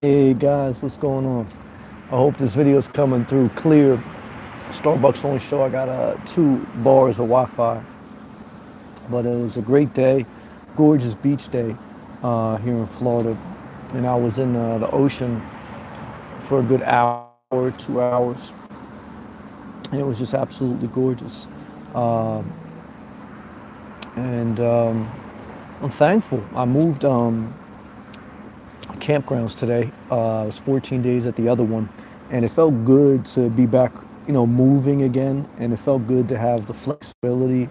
Hey guys, what's going on? I hope this video is coming through clear. Starbucks only show I got 2 bars of Wi-Fi, but it was a great day, gorgeous beach day here in Florida, and I was in the ocean for a good hour, 2 hours, and it was just absolutely gorgeous. And I'm thankful. I moved campgrounds today. I was 14 days at the other one, and it felt good to be back, moving again. And it felt good to have the flexibility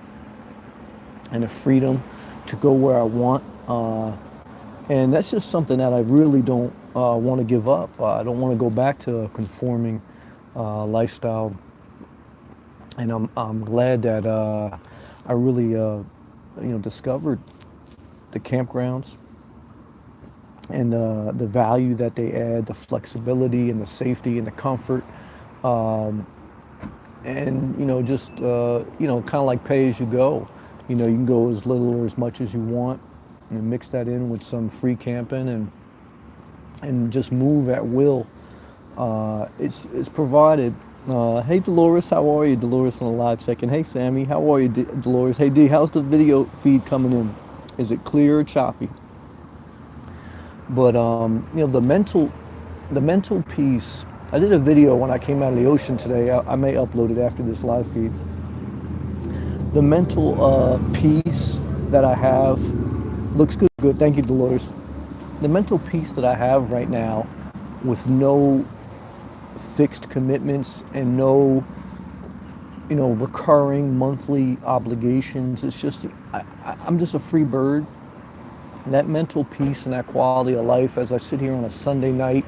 and the freedom to go where I want. And that's just something that I really don't want to give up. I don't want to go back to a conforming lifestyle. And I'm glad that I really, discovered the campgrounds and the value that they add, the flexibility and the safety and the comfort, and just kind of like pay as you go. You can go as little or as much as you want, and mix that in with some free camping and just move at will. It's provided. Hey Dolores, how are you? Dolores on the live check-in. Hey Sammy, how are you, Dolores? Hey D, how's the video feed coming in? Is it clear or choppy? But the mental piece. I did a video when I came out of the ocean today. I may upload it after this live feed. The mental piece that I have looks good. Good. Thank you, Dolores. The mental piece that I have right now, with no fixed commitments and no, recurring monthly obligations. It's just I'm just a free bird. That mental peace and that quality of life as I sit here on a Sunday night,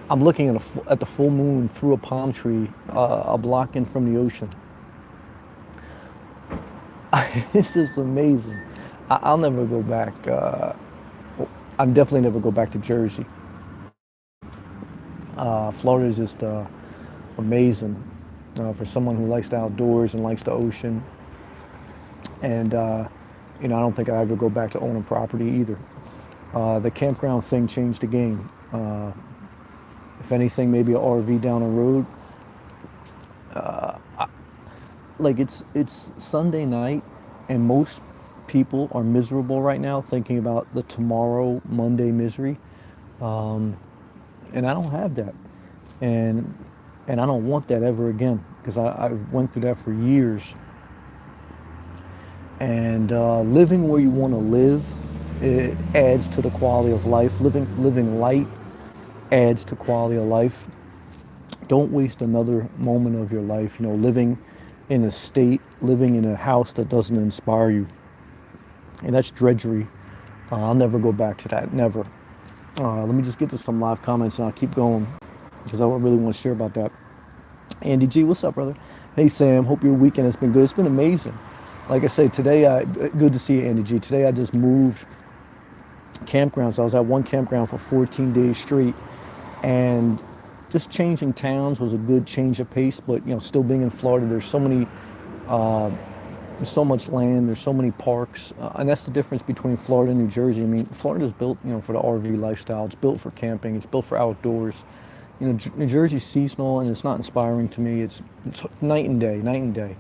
I'm looking at the full moon through a palm tree, a block in from the ocean. It's just amazing. I'll never go back. I'm definitely never go back to Jersey. Florida is just amazing for someone who likes the outdoors and likes the ocean. And I don't think I ever go back to owning property either. The campground thing changed the game. If anything, maybe an RV down the road. Like it's Sunday night, and most people are miserable right now, thinking about the tomorrow, Monday misery. And I don't have that, and I don't want that ever again, because I went through that for years. And living where you want to live, it adds to the quality of life. Living light adds to quality of life. Don't waste another moment of your life, living in a state, living in a house that doesn't inspire you. And that's drudgery. I'll never go back to that, never. Let me just get to some live comments and I'll keep going, because I really want to share about that. Andy G, what's up, brother? Hey Sam, hope your weekend has been good. It's been amazing. Like I say, today, good to see you, Andy G. Today I just moved campgrounds. I was at one campground for 14 days straight, and just changing towns was a good change of pace. But still being in Florida, there's so much land, there's so many parks, and that's the difference between Florida and New Jersey. I mean, Florida is built, for the RV lifestyle. It's built for camping. It's built for outdoors. New Jersey's seasonal, and it's not inspiring to me. It's night and day, night and day.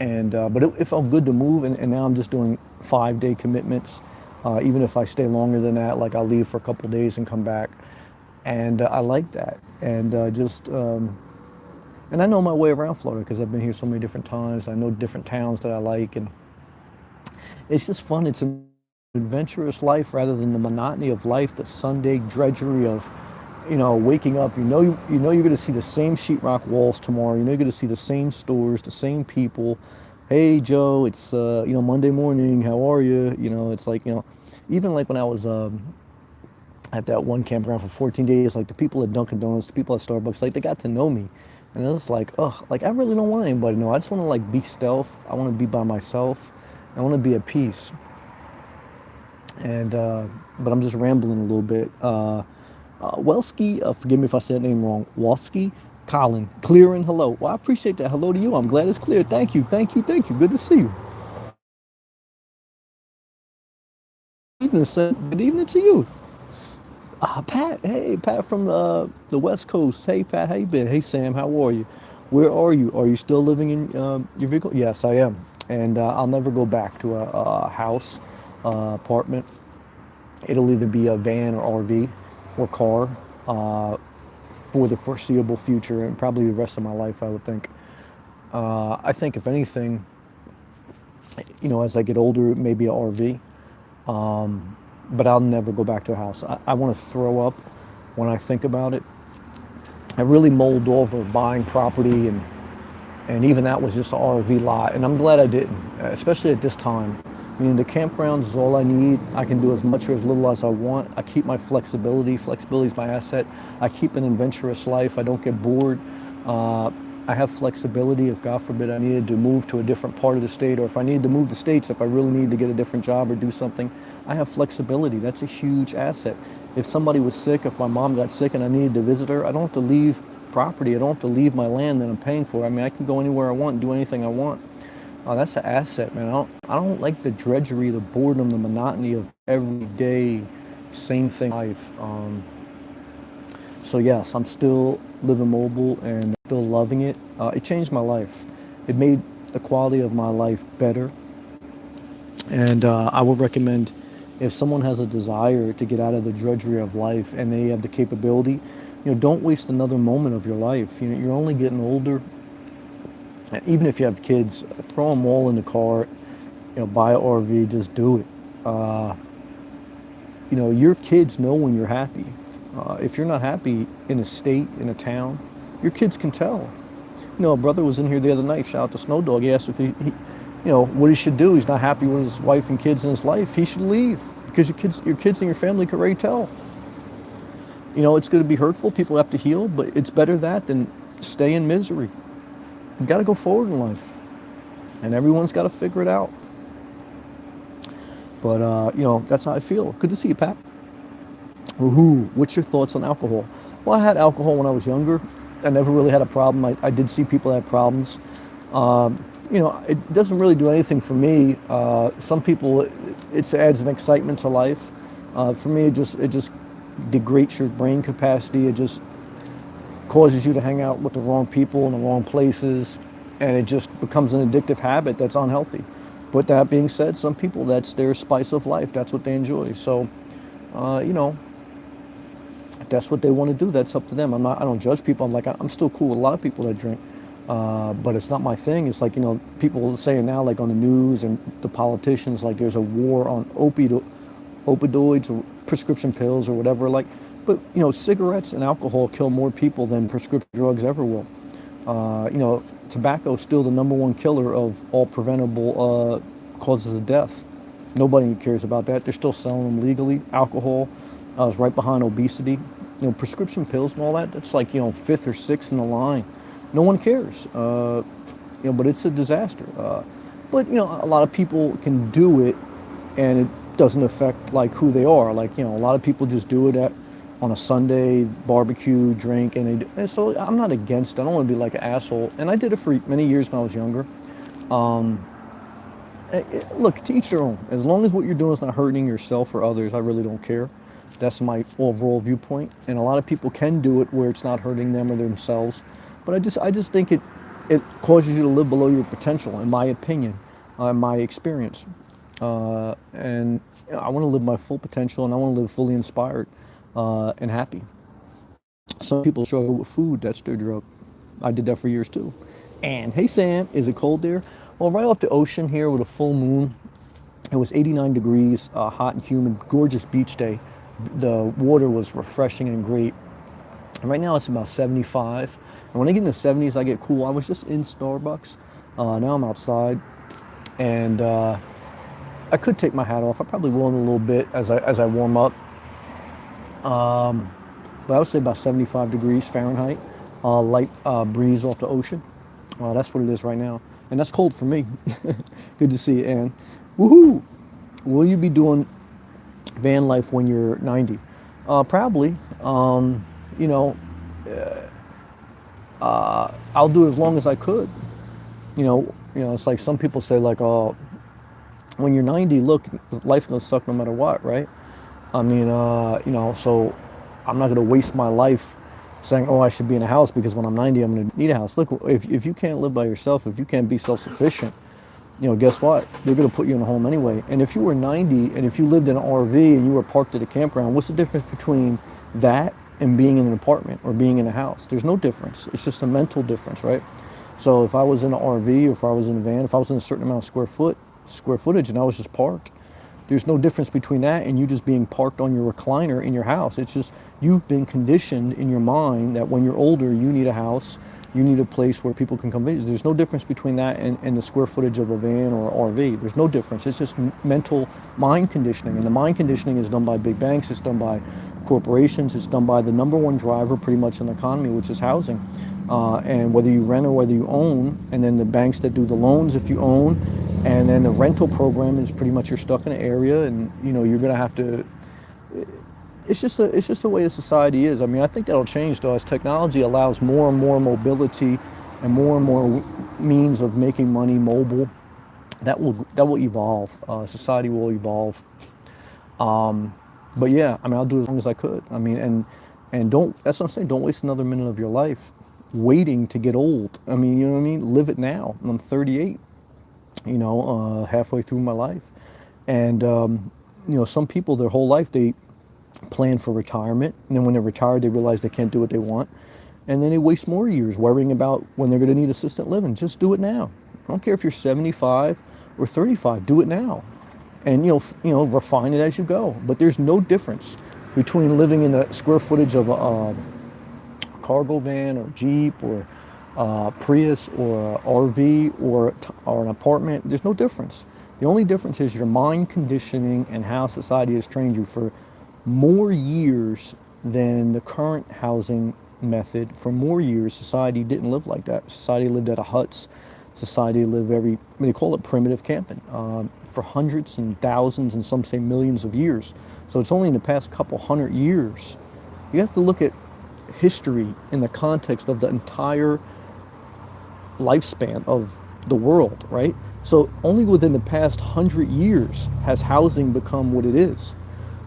But it felt good to move, and now I'm just doing 5-day commitments. Even if I stay longer than that, like I'll leave for a couple of days and come back, and I like that. And and I know my way around Florida because I've been here so many different times. I know different towns that I like, and it's just fun. It's an adventurous life rather than the monotony of life, the Sunday drudgery of waking up. You're going to see the same sheetrock walls tomorrow. You're going to see the same stores, the same people. Hey Joe, it's Monday morning. How are you? It's like even like when I was at that one campground for 14 days, like the people at Dunkin' Donuts, the people at Starbucks, like they got to know me, and it was like, ugh, like I really don't want anybody to know. I just want to like be stealth. I want to be by myself. I want to be at peace. And but I'm just rambling a little bit. Welski, forgive me if I said that name wrong. Walski, Colin, clear and hello. Well, I appreciate that. Hello to you. I'm glad it's clear. Thank you, thank you, thank you. Good to see you. Evening, sir. Good evening to you. Pat. Hey, Pat from the West Coast. Hey, Pat. How you been? Hey, Sam. How are you? Where are you? Are you still living in your vehicle? Yes, I am. And I'll never go back to a house, apartment. It'll either be a van or RV or car for the foreseeable future and probably the rest of my life, I would think. I think if anything, as I get older, maybe a RV. But I'll never go back to a house. I want to throw up when I think about it. I really mulled over buying property, and even that was just an RV lot. And I'm glad I didn't, especially at this time. I mean, the campgrounds is all I need. I can do as much or as little as I want. I keep my flexibility. Flexibility is my asset. I keep an adventurous life. I don't get bored. I have flexibility if, God forbid, I needed to move to a different part of the state, or if I needed to move the states, if I really needed to get a different job or do something. I have flexibility. That's a huge asset. If somebody was sick, if my mom got sick and I needed to visit her, I don't have to leave property. I don't have to leave my land that I'm paying for. I mean, I can go anywhere I want and do anything I want. That's an asset, man. I don't like the drudgery, the boredom, the monotony of everyday same thing life. So yes, I'm still living mobile and still loving it. It changed my life. It made the quality of my life better. And I would recommend, if someone has a desire to get out of the drudgery of life and they have the capability, don't waste another moment of your life. You're only getting older. Even if you have kids, throw them all in the car. Buy an RV. Just do it. Your kids know when you're happy. If you're not happy in a state, in a town, your kids can tell. A brother was in here the other night. Shout out to Snow Dog. He asked if what he should do. He's not happy with his wife and kids in his life. He should leave, because your kids and your family can already tell. It's going to be hurtful. People have to heal, but it's better that than stay in misery. You got to go forward in life, and everyone's got to figure it out. But that's how I feel. Good to see you, Pat. Woohoo! What's your thoughts on alcohol? Well, I had alcohol when I was younger. I never really had a problem. I did see people that had problems. It doesn't really do anything for me. Some people, it adds an excitement to life. For me, it just degrades your brain capacity. It just causes you to hang out with the wrong people in the wrong places, and it just becomes an addictive habit that's unhealthy. But that being said, some people, that's their spice of life. That's what they enjoy. So, if that's what they want to do, that's up to them. I don't judge people. I'm still cool with a lot of people that drink. But it's not my thing. It's like, people saying now, like on the news and the politicians, like there's a war on opioids or prescription pills or whatever. But cigarettes and alcohol kill more people than prescription drugs ever will. Tobacco is still the number one killer of all preventable causes of death. Nobody cares about that. They're still selling them legally. Alcohol is right behind obesity. Prescription pills and all that, that's like, fifth or sixth in the line. No one cares. But it's a disaster. But a lot of people can do it, and it doesn't affect like who they are. A lot of people just do it on a Sunday, barbecue, drink, and so I'm not against it. I don't want to be like an asshole. And I did it for many years when I was younger. Look, to each their own. As long as what you're doing is not hurting yourself or others, I really don't care. That's my overall viewpoint. And a lot of people can do it where it's not hurting them or themselves. But I just think it causes you to live below your potential, in my opinion, in my experience. And I want to live my full potential, and I want to live fully inspired and happy. Some people struggle with food. That's their drug. I did that for years too. And hey, Sam, is it cold there? Well, right off the ocean here with a full moon. It was 89 degrees, hot and humid, gorgeous beach day. The water was refreshing and great. And right now it's about 75. And when I get in the 70s, I get cool. I was just in Starbucks. Now I'm outside. And I could take my hat off. I probably will in a little bit as I warm up. But I would say about 75 degrees Fahrenheit. Light breeze off the ocean. That's what it is right now. And that's cold for me. Good to see you, Ann. Woohoo! Will you be doing van life when you're 90? Probably. I'll do it as long as I could. It's like some people say, like, oh, When you're 90, look, life's gonna suck no matter what, right? I mean, so I'm not going to waste my life saying, oh, I should be in a house because when I'm 90, I'm going to need a house. Look, if you can't live by yourself, if you can't be self-sufficient, guess what? They're going to put you in a home anyway. And if you were 90 and if you lived in an RV and you were parked at a campground, what's the difference between that and being in an apartment or being in a house? There's no difference. It's just a mental difference, right? So if I was in an RV or if I was in a van, if I was in a certain amount of square footage and I was just parked, there's no difference between that and you just being parked on your recliner in your house. It's just you've been conditioned in your mind that when you're older, you need a house, you need a place where people can come visit. There's no difference between that and the square footage of a van or RV. There's no difference. It's just mental mind conditioning. And the mind conditioning is done by big banks, it's done by corporations, it's done by the number one driver pretty much in the economy, which is housing. And whether you rent or whether you own, and then the banks that do the loans if you own, and then the rental program is pretty much you're stuck in an area, and you're going to have to. It's just the way the society is. I mean, I think that'll change though as technology allows more and more mobility, and more means of making money mobile. That will evolve. Society will evolve. But yeah, I mean, I'll do as long as I could. I mean, and don't. That's what I'm saying. Don't waste another minute of your life waiting to get old. I mean, you know what I mean? Live it now. I'm 38. Halfway through my life. And, some people, their whole life, they plan for retirement. And then when they're retired, they realize they can't do what they want. And then they waste more years worrying about when they're going to need assisted living. Just do it now. I don't care if you're 75 or 35, do it now. And, refine it as you go. But there's no difference between living in the square footage of a cargo van or Jeep or Prius or RV or an apartment. There's no difference. The only difference is your mind conditioning and how society has trained you for more years than the current housing method. For more years, society didn't live like that. Society lived out of huts. Society lived they call it primitive camping, for hundreds and thousands and some say millions of years. So it's only in the past couple hundred years. You have to look at history in the context of the entire lifespan of the world, right? So only within the past 100 years has housing become what it is.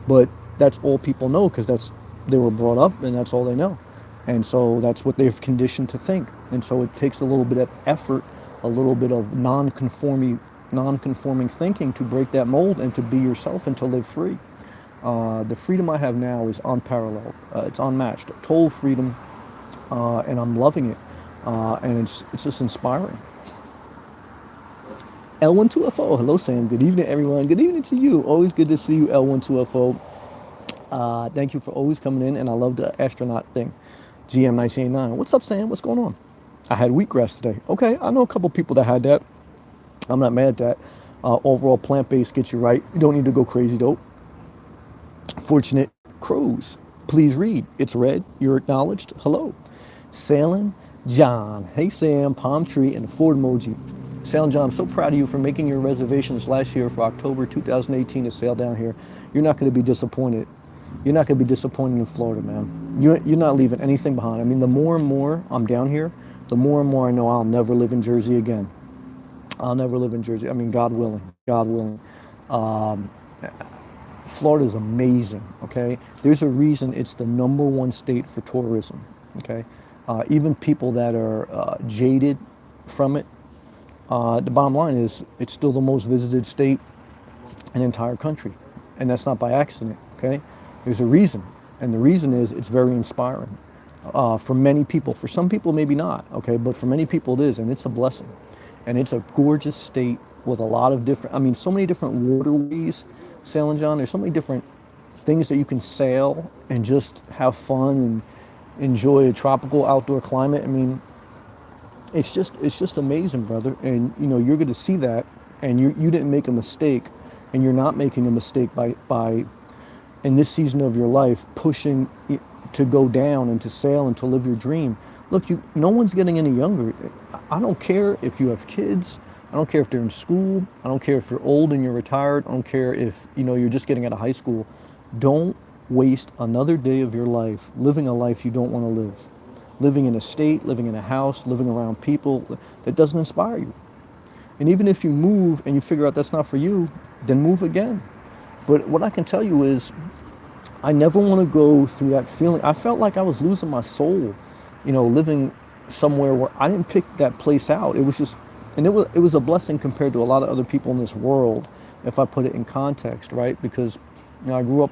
But that's all people know because they were brought up and that's all they know. And so that's what they've conditioned to think. And so it takes a little bit of effort, a little bit of non-conforming thinking to break that mold and to be yourself and to live free. The freedom I have now is unparalleled. It's unmatched. Total freedom, and I'm loving it. And it's just inspiring. L12FO, hello Sam, good evening everyone, good evening to you, always good to see you L12FO. Thank you for always coming in, and I love the astronaut thing, GM1989. What's up Sam, what's going on? I had wheatgrass today. Okay, I know a couple people that had that. I'm not mad at that. Overall plant-based gets you right. You don't need to go crazy though. Fortunate Crows, please read, it's read, you're acknowledged, hello. Sailing John, hey Sam, palm tree and Ford emoji. Sailing John, I'm so proud of you for making your reservations last year for October 2018 to sail down here. You're not going to be disappointed. You're not going to be disappointed in Florida, man. You're not leaving anything behind. I mean, the more and more I'm down here, the more and more I know I'll never live in Jersey again. I'll never live in Jersey. I mean, God willing, God willing. Florida's amazing, okay? There's a reason it's the #1 state for tourism, okay? Even people that are jaded from it, the bottom line is it's still the most visited state in the entire country. And that's not by accident, okay? There's a reason. And the reason is it's very inspiring for many people. For some people, maybe not, okay? But for many people, it is, and it's a blessing. And it's a gorgeous state with a lot of different, I mean, so many different waterways, Sailing John. There's so many different things that you can sail and just have fun and enjoy a tropical outdoor climate. I mean, it's just amazing, brother. And you're going to see that, and you didn't make a mistake, and you're not making a mistake by in this season of your life pushing to go down and to sail and to live your dream. Look, no one's getting any younger. I don't care if you have kids. I don't care if they're in school. I don't care if you're old and you're retired. I don't care if you're just getting out of high school. Don't waste another day of your life living a life you don't want to live. Living in a state, living in a house, living around people that doesn't inspire you. And even if you move and you figure out that's not for you, then move again. But what I can tell you is I never want to go through that feeling. I felt like I was losing my soul, living somewhere where I didn't pick that place out. It was just, and it was a blessing compared to a lot of other people in this world, if I put it in context, right? Because, I grew up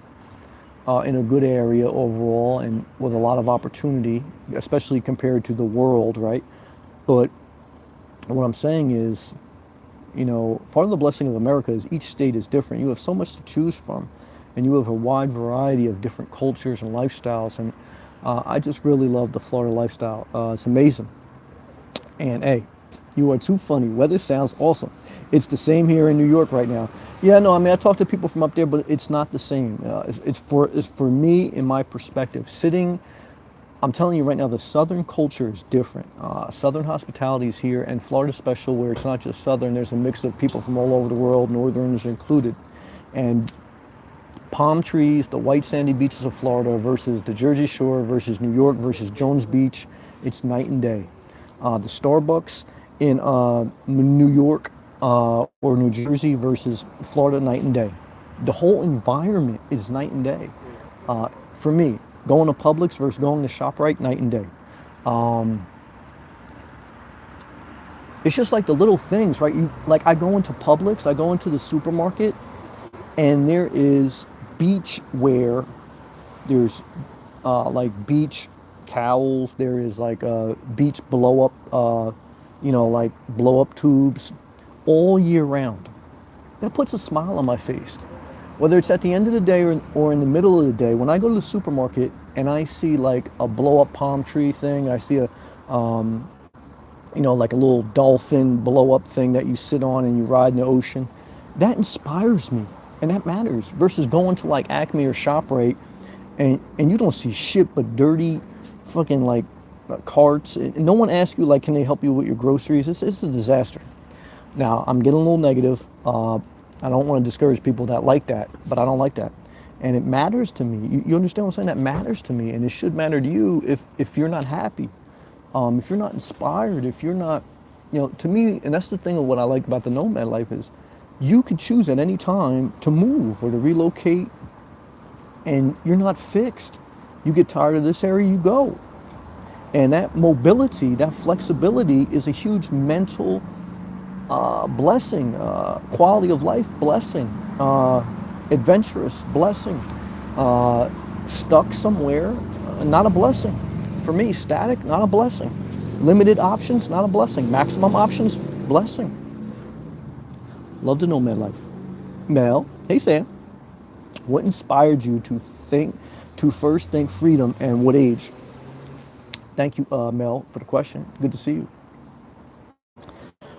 in a good area overall and with a lot of opportunity, especially compared to the world, right? But what I'm saying is, part of the blessing of America is each state is different. You have so much to choose from, and you have a wide variety of different cultures and lifestyles. And I just really love the Florida lifestyle. It's amazing. And hey, you are too funny. Weather sounds awesome. It's the same here in New York right now. Yeah, no, I mean, I talk to people from up there, but it's not the same. It's for me, in my perspective, sitting. I'm telling you right now, the Southern culture is different. Southern hospitality is here, and Florida special, where it's not just Southern. There's a mix of people from all over the world, Northerners included, and palm trees, the white sandy beaches of Florida versus the Jersey Shore versus New York versus Jones Beach. It's night and day. The Starbucks in New York or New Jersey versus Florida, night and day. The whole environment is night and day. For me, going to Publix versus going to ShopRite, night and day. It's just like the little things, right? Like I go into Publix, I go into the supermarket, and there is beach wear. There's like beach towels. There is like beach blow up, like blow up tubes all year round. That puts a smile on my face. Whether it's at the end of the day or in the middle of the day, when I go to the supermarket and I see like a blow up palm tree thing, I see like a little dolphin blow up thing that you sit on and you ride in the ocean, that inspires me. And that matters versus going to like Acme or ShopRite and you don't see shit but dirty fucking like carts. And no one asks you like, can they help you with your groceries? It's a disaster. Now, I'm getting a little negative. I don't want to discourage people that like that, but I don't like that. And it matters to me. You understand what I'm saying? That matters to me. And it should matter to you if you're not happy, if you're not inspired, if you're not, to me, and that's the thing of what I like about the nomad life is you could choose at any time to move or to relocate and you're not fixed. You get tired of this area, you go. And that mobility, that flexibility is a huge mental blessing, quality of life blessing, adventurous blessing. Stuck somewhere, not a blessing. For me, static, not a blessing. Limited options, not a blessing. Maximum options, blessing. Love the nomad life. Mel, hey Sam, what inspired you to first think freedom and what age? Thank you, Mel, for the question. Good to see you.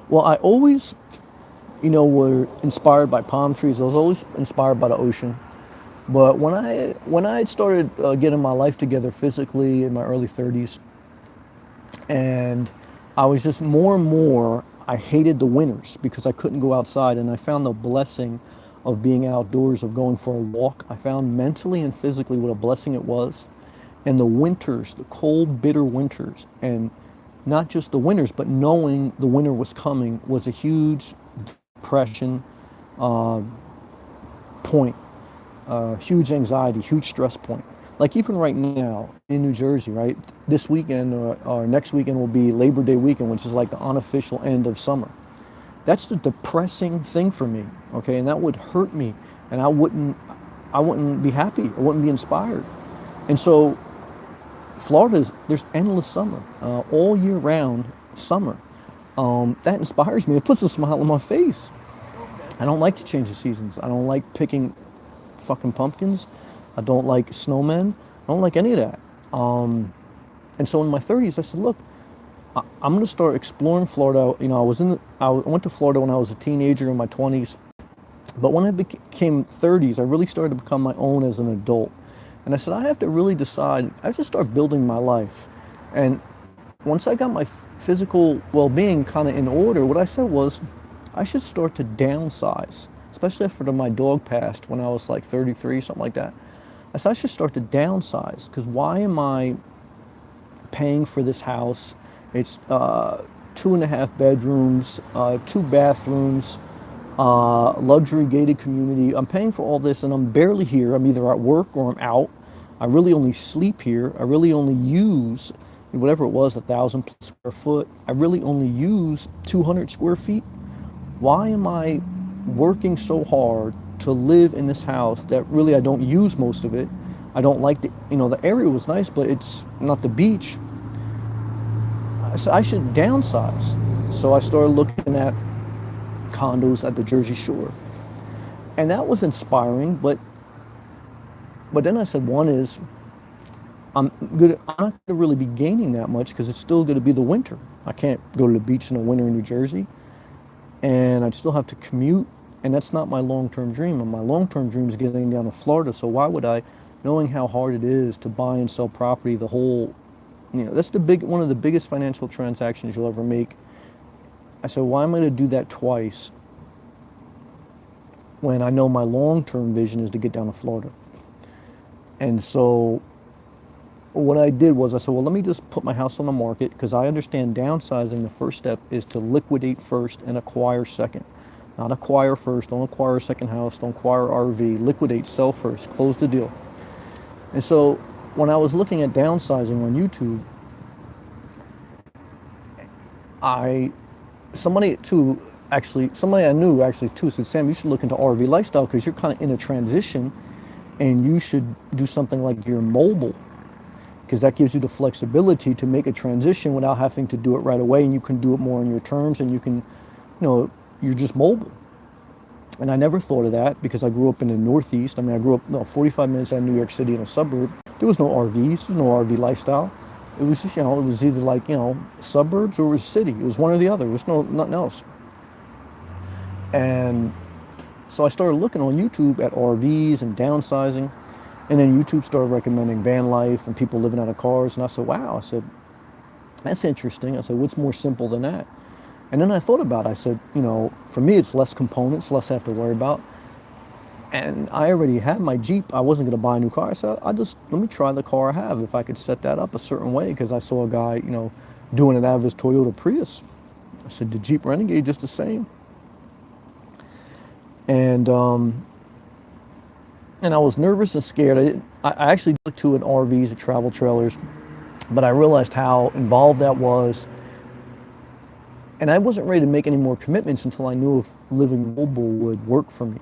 Well, I always, were inspired by palm trees. I was always inspired by the ocean. But when I had started getting my life together physically in my early 30s, and I was just more and more, I hated the winters because I couldn't go outside, and I found the blessing of being outdoors, of going for a walk. I found mentally and physically what a blessing it was. And the winters, the cold, bitter winters, and not just the winters, but knowing the winter was coming was a huge depression point, huge anxiety, huge stress point. Like even right now in New Jersey, right? This weekend or next weekend will be Labor Day weekend, which is like the unofficial end of summer. That's the depressing thing for me, okay? And that would hurt me, and I wouldn't be happy. I wouldn't be inspired. And so there's endless summer, all year round summer. That inspires me. It puts a smile on my face. I don't like to change the seasons. I don't like picking fucking pumpkins. I don't like snowmen. I don't like any of that. And so in my 30s, I said, look, I'm going to start exploring Florida. I went to Florida when I was a teenager in my 20s. But when I became 30s, I really started to become my own as an adult. And I said, I have to really decide, I have to start building my life. And once I got my physical well-being kind of in order, what I said was, I should start to downsize, especially after my dog passed when I was like 33, something like that. I said, I should start to downsize, because why am I paying for this house? It's $2 2.5 bedrooms, 2 bathrooms, luxury gated community. I'm paying for all this and I'm barely here. I'm either at work or I'm out. I really only sleep here. I really only use whatever it was, 1,000 square foot. I really only use 200 square feet. Why am I working so hard to live in this house that really I don't use most of it? I don't like the area was nice, but it's not the beach. So I should downsize. So I started looking at condos at the Jersey Shore. And that was inspiring, but then I said, one is I'm not going to really be gaining that much because it's still going to be the winter. I can't go to the beach in the winter in New Jersey, and I'd still have to commute, and that's not my long-term dream. And my long-term dream is getting down to Florida, so why would I, knowing how hard it is to buy and sell property, that's one of the biggest financial transactions you'll ever make. I said, why am I going to do that twice when I know my long-term vision is to get down to Florida? And so what I did was I said, well, let me just put my house on the market because I understand downsizing, the first step is to liquidate first and acquire second. Not acquire first, don't acquire a second house, don't acquire RV, liquidate, sell first, close the deal. And so when I was looking at downsizing on YouTube, somebody I knew actually too said, Sam, you should look into RV lifestyle because you're kind of in a transition and you should do something like you're mobile because that gives you the flexibility to make a transition without having to do it right away, and you can do it more on your terms, and you can, you're just mobile. And I never thought of that because I grew up in the Northeast. I grew up 45 minutes out of New York City in a suburb. There was no RVs, there was no RV lifestyle. It was just, it was either like, suburbs or it was city. It was one or the other. There was nothing else. And so I started looking on YouTube at RVs and downsizing. And then YouTube started recommending van life and people living out of cars. And I said, wow. I said, that's interesting. I said, what's more simple than that? And then I thought about it. I said, for me, it's less components, less I have to worry about. And I already had my Jeep. I wasn't going to buy a new car. I said, let me try the car I have if I could set that up a certain way, because I saw a guy, doing it out of his Toyota Prius. I said, the Jeep Renegade just the same. And I was nervous and scared. I actually looked to an RVs and travel trailers, but I realized how involved that was. And I wasn't ready to make any more commitments until I knew if living mobile would work for me.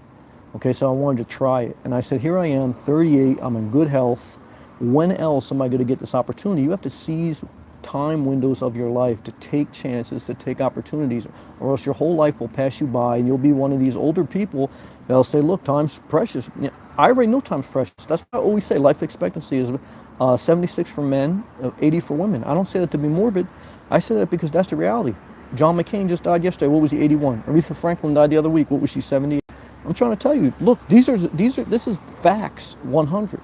Okay, so I wanted to try it. And I said, here I am, 38, I'm in good health. When else am I going to get this opportunity? You have to seize time windows of your life to take chances, to take opportunities, or else your whole life will pass you by and you'll be one of these older people that'll say, look, time's precious. I already know time's precious. That's why I always say life expectancy is 76 for men, 80 for women. I don't say that to be morbid. I say that because that's the reality. John McCain just died yesterday. What was he, 81? Aretha Franklin died the other week. What was she, 70? I'm trying to tell you, look, this is facts, 100.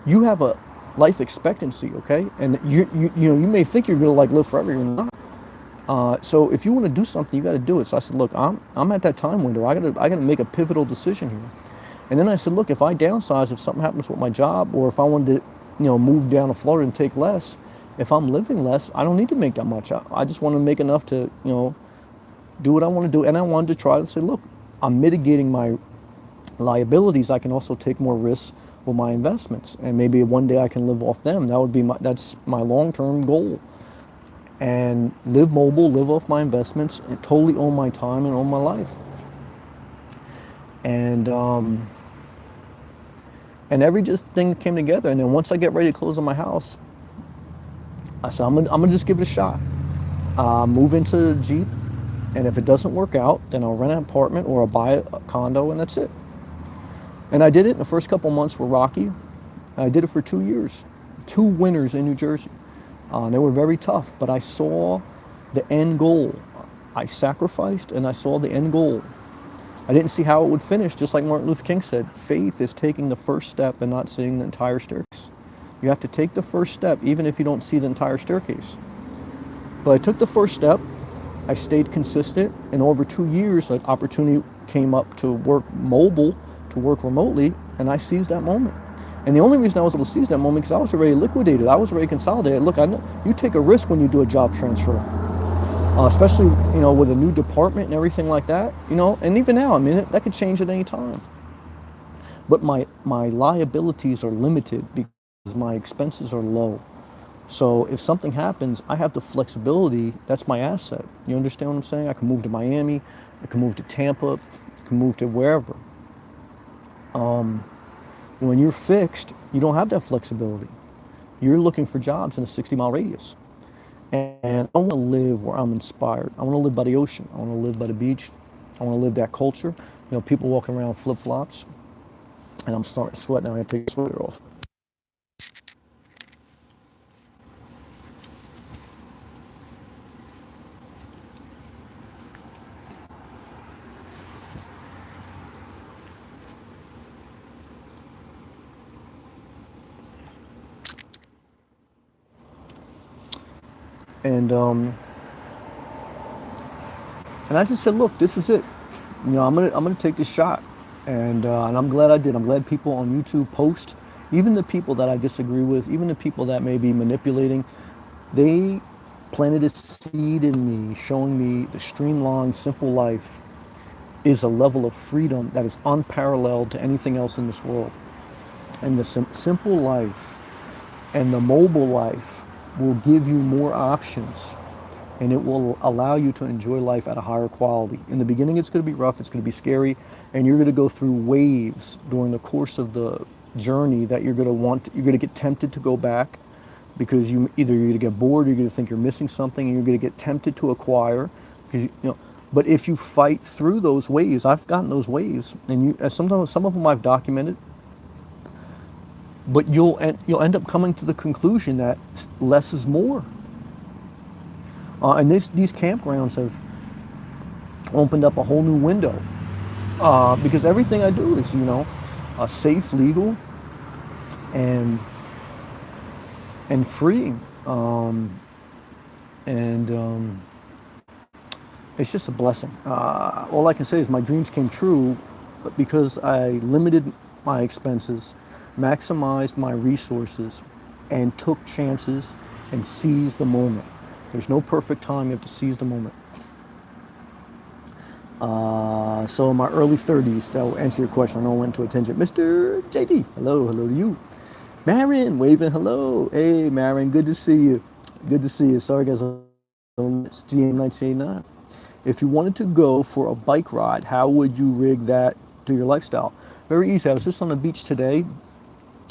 You have a life expectancy, okay? And you may think you're gonna live forever, you're not. So if you want to do something, you got to do it. So I said, look, I'm at that time window. I gotta make a pivotal decision here. And then I said, look, if I downsize, if something happens with my job, or if I wanted to, move down to Florida and take less, if I'm living less, I don't need to make that much. I just want to make enough to, do what I want to do. And I wanted to try to say, look, I'm mitigating my liabilities. I can also take more risks with my investments, and maybe one day I can live off them. That's my long-term goal. And live mobile, live off my investments, and totally own my time and own my life. And every just thing came together. And then once I get ready to close on my house, I said, I'm gonna just give it a shot. Move into the Jeep, and if it doesn't work out, then I'll rent an apartment or I'll buy a condo, and that's it. And I did it. The first couple months were rocky. I did it for 2 years, 2 winters in New Jersey. They were very tough, but I saw the end goal. I sacrificed and I saw the end goal. I didn't see how it would finish, just like Martin Luther King said, faith is taking the first step and not seeing the entire staircase. You have to take the first step even if you don't see the entire staircase. But I took the first step, I stayed consistent, and over 2 years, an opportunity came up to work mobile, to work remotely, and I seized that moment. And the only reason I was able to seize that moment because I was already liquidated. I was already consolidated. Look, I know you take a risk when you do a job transfer. especially with a new department and everything like that. And even now, I mean, that could change at any time. But my liabilities are limited because my expenses are low. So if something happens, I have the flexibility. That's my asset. You understand what I'm saying? I can move to Miami, I can move to Tampa, I can move to wherever. When you're fixed, you don't have that flexibility. You're looking for jobs in a 60-mile radius. And I want to live where I'm inspired. I want to live by the ocean. I want to live by the beach. I want to live that culture. People walking around flip-flops, and I'm starting to sweat now. I have to take the sweater off. And I just said, look, this is it. I'm gonna take this shot, and I'm glad I did. I'm glad people on YouTube post, even the people that I disagree with, even the people that may be manipulating, they planted a seed in me, showing me the streamlined, simple life is a level of freedom that is unparalleled to anything else in this world. And the simple life and the mobile life will give you more options, and it will allow you to enjoy life at a higher quality. In the beginning, it's going to be rough, it's going to be scary, and you're going to go through waves during the course of the journey that you're going to get tempted to go back because you're going to get bored, or you're going to think you're missing something, and you're going to get tempted to acquire because but if you fight through those waves, I've gotten those waves, and sometimes some of them I've documented, but you'll end up coming to the conclusion that less is more. And these campgrounds have opened up a whole new window because everything I do is, safe, legal, and freeing. And it's just a blessing. All I can say is my dreams came true because I limited my expenses, maximized my resources, and took chances and seized the moment. There's no perfect time. You have to seize the moment. So in my early 30s, that will answer your question. I know I went into a tangent. Mr. JD, hello to you. Marin, waving hello. Hey, Marin, good to see you. Good to see you. Sorry, guys. It's GM 1989. If you wanted to go for a bike ride, how would you rig that to your lifestyle? Very easy. I was just on the beach today,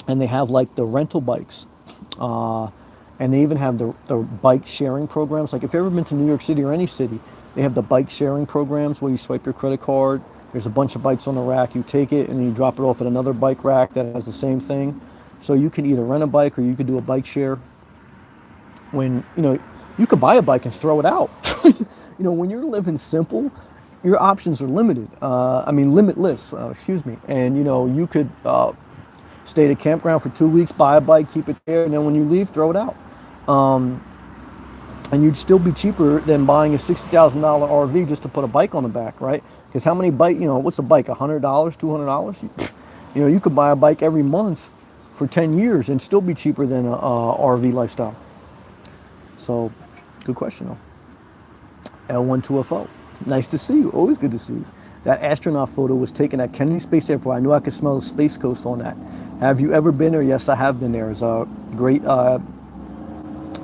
and they have like the rental bikes. And they even have the bike sharing programs. Like if you've ever been to New York City or any city, they have the bike sharing programs where you swipe your credit card. There's a bunch of bikes on the rack. You take it and then you drop it off at another bike rack that has the same thing. So you can either rent a bike or you could do a bike share. When, you could buy a bike and throw it out. When you're living simple, your options are limited. Limitless, excuse me. And, you could stay at a campground for 2 weeks, buy a bike, keep it there, and then when you leave, throw it out. And you'd still be cheaper than buying a $60,000 RV just to put a bike on the back, right? Because how many bike, what's a bike, $100, $200? You could buy a bike every month for 10 years and still be cheaper than a RV lifestyle. So, good question though. L12FO, nice to see you, always good to see you. That astronaut photo was taken at Kennedy Space Airport. I knew I could smell the Space Coast on that. Have you ever been there? Yes, I have been there. It's a great,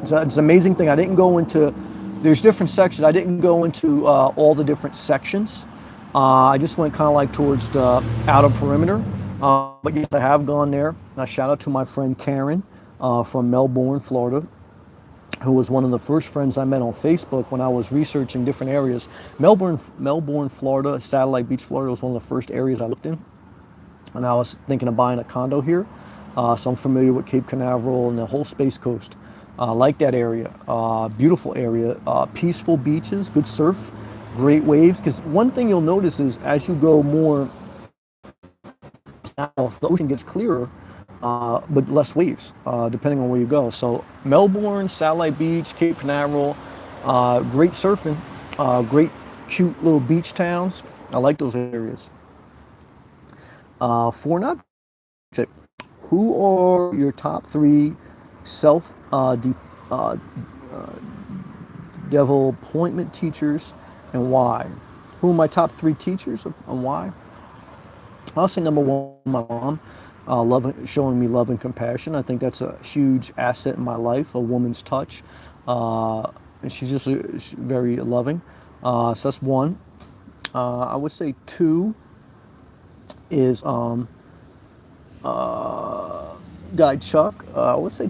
it's an amazing thing. I didn't go into, there's different sections. I didn't go into all the different sections. I just went kind of like towards the outer perimeter. But yes, I have gone there. Now, shout out to my friend Karen from Melbourne, Florida, who was one of the first friends I met on Facebook when I was researching different areas. Melbourne, Florida, Satellite Beach, Florida was one of the first areas I looked in. And I was thinking of buying a condo here. So I'm familiar with Cape Canaveral and the whole Space Coast. I like that area. Beautiful area. Peaceful beaches, good surf, great waves. Because one thing you'll notice is as you go more south, the ocean gets clearer. But less waves, depending on where you go. So Melbourne, Satellite Beach, Cape Canaveral, great surfing, great cute little beach towns. I like those areas. Who are your top three self devil appointment teachers and why? Who are my top 3 teachers and why? I'll say number one, my mom, showing me love and compassion. I think that's a huge asset in my life, a woman's touch. And she's just very loving. So that's one. I would say 2 is guy Chuck. I would say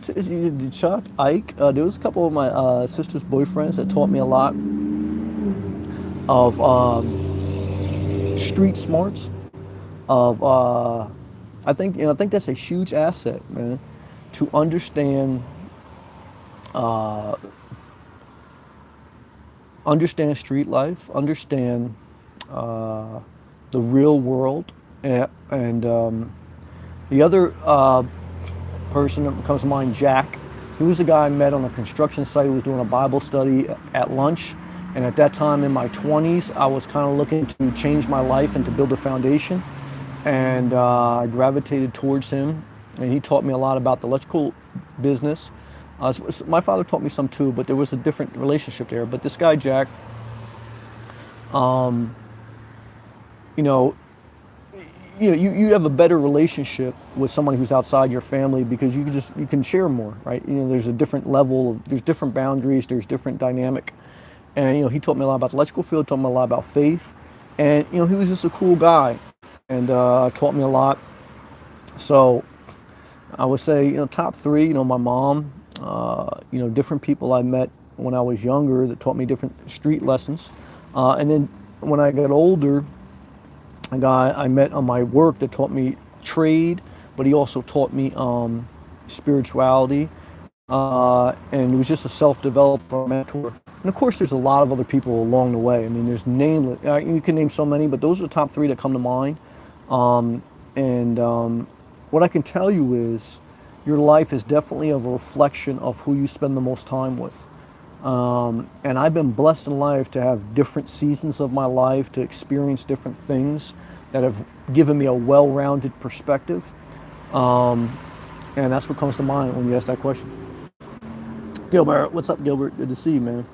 Chuck, Ike. There was a couple of my sister's boyfriends that taught me a lot of street smarts. Of I think that's a huge asset, man, to uh, understand street life, understand the real world, and the other person that comes to mind, Jack. He was a guy I met on a construction site who was doing a Bible study at lunch. And at that time in my 20s, I was kind of looking to change my life and to build a foundation. And I gravitated towards him. And he taught me a lot about the electrical business. My father taught me some too, but there was a different relationship there. But this guy, Jack, um, you know, you have a better relationship with someone who's outside your family because you can share more, right? There's a different level, there's different boundaries, there's different dynamic, and he taught me a lot about the electrical field, taught me a lot about faith, and he was just a cool guy, and taught me a lot. So I would say top 3, my mom, different people I met when I was younger that taught me different street lessons, and then when I got older, a guy I met on my work that taught me trade, but he also taught me spirituality, and it was just a self-developer mentor. And of course, there's a lot of other people along the way. I mean, there's nameless. You can name so many, but those are the top 3 that come to mind. And what I can tell you is, your life is definitely a reflection of who you spend the most time with. And I've been blessed in life to have different seasons of my life, to experience different things that have given me a well-rounded perspective. And that's what comes to mind when you ask that question. Gilbert, what's up, Gilbert? Good to see you, man.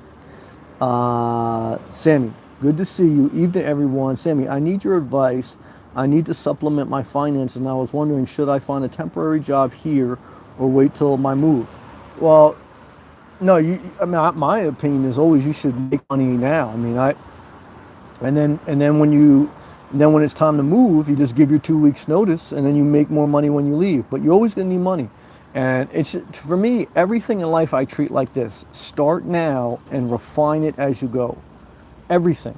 Sammy, good to see you. Evening, everyone. Sammy, I need your advice. I need to supplement my finances, and I was wondering, should I find a temporary job here or wait till my move? Well, no, my opinion is always you should make money now. I mean, and then when it's time to move, you just give your 2 weeks notice, and then you make more money when you leave. But you're always going to need money, and for me, everything in life I treat like this: start now and refine it as you go. Everything,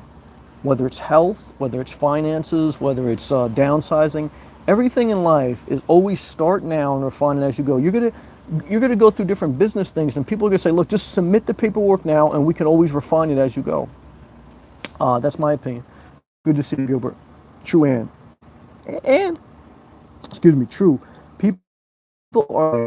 whether it's health, whether it's finances, whether it's downsizing, everything in life is always start now and refine it as you go. You're gonna go through different business things, and people are gonna say, look, just submit the paperwork now and we can always refine it as you go. That's my opinion. Good to see you, Gilbert. True, and excuse me, true. People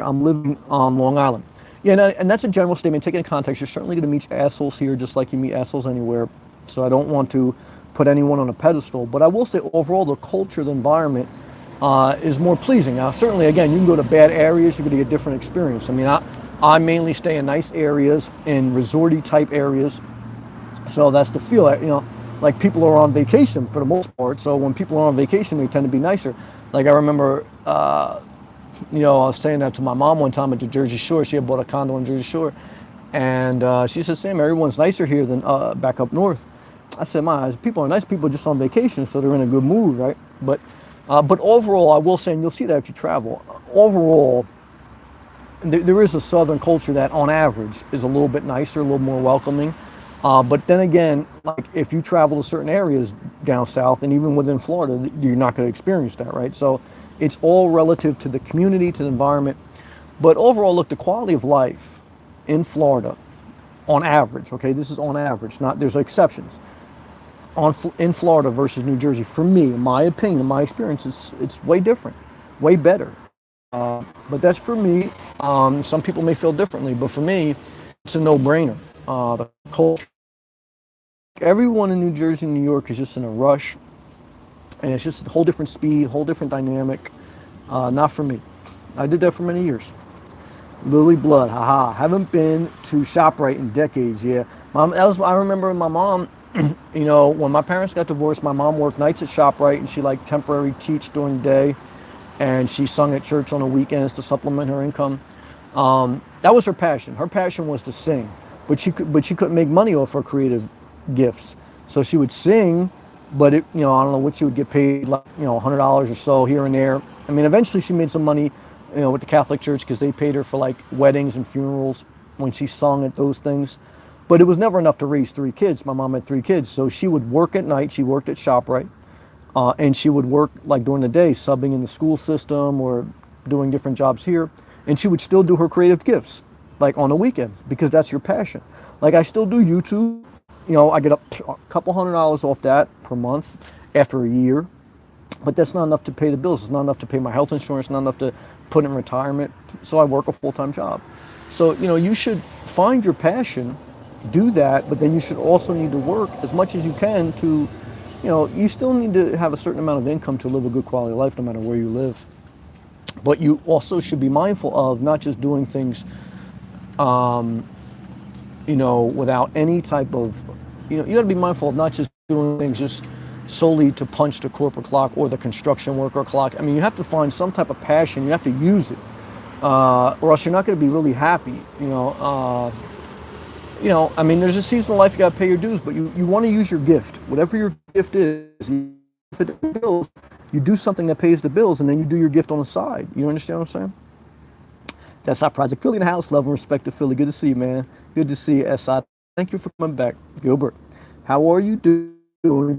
I'm living on Long Island. Yeah, and that's a general statement. Taken in context, you're certainly gonna meet assholes here just like you meet assholes anywhere. So I don't want to put anyone on a pedestal, but I will say overall the culture, the environment is more pleasing. Now, certainly, again, you can go to bad areas, you're going to get a different experience. I mean, I mainly stay in nice areas, in resorty type areas, so that's the feel. Like people are on vacation for the most part, so when people are on vacation, they tend to be nicer. Like I remember, I was saying that to my mom one time at the Jersey Shore. She had bought a condo on Jersey Shore, and she said, Sam, everyone's nicer here than back up north. I said, people are nice, people are just on vacation, so they're in a good mood, right? But overall, I will say, and you'll see that if you travel, overall, there is a southern culture that, on average, is a little bit nicer, a little more welcoming. But then again, like if you travel to certain areas down south, and even within Florida, you're not going to experience that, right? So it's all relative to the community, to the environment. But overall, look, the quality of life in Florida, on average, okay, this is on average, there's exceptions. In Florida versus New Jersey, for me, in my opinion, in my experience, it's way different, way better. But that's for me. Some people may feel differently, but for me, it's a no-brainer. The culture, everyone in New Jersey and New York is just in a rush, and it's just a whole different speed, whole different dynamic. Not for me. I did that for many years. Lily Blood, haha. Haven't been to ShopRite in decades, yeah. I remember my mom, when my parents got divorced, my mom worked nights at ShopRite and she like temporary teach during the day, and she sung at church on the weekends to supplement her income. That was her passion. Her passion was to sing, but she couldn't make money off her creative gifts. So she would sing, but I don't know what she would get paid, like $100 or so here and there. I mean, eventually she made some money, with the Catholic Church because they paid her for like weddings and funerals when she sung at those things. But it was never enough to raise three kids. My mom had three kids, so she would work at night. She worked at ShopRite, and she would work like during the day, subbing in the school system or doing different jobs here. And she would still do her creative gifts, like on the weekends, because that's your passion. Like I still do YouTube. I get a couple $100 off that per month after a year, but that's not enough to pay the bills. It's not enough to pay my health insurance, not enough to put in retirement. So I work a full-time job. So, you should find your passion, do that, but then you should also need to work as much as you can to, you still need to have a certain amount of income to live a good quality of life no matter where you live. But you also should be mindful of not just doing things, without any type of, you got to be mindful of not just doing things just solely to punch the corporate clock or the construction worker clock. I mean, you have to find some type of passion. You have to use it, or else you're not going to be really happy. I mean, there's a season of life you got to pay your dues, but you want to use your gift, whatever your gift is. If it bills, you do something that pays the bills, and then you do your gift on the side. You understand what I'm saying? That's our Project Philly in the house. Love and respect to Philly. Good to see you, man. Good to see you, SI. Thank you for coming back. Gilbert, how are you doing?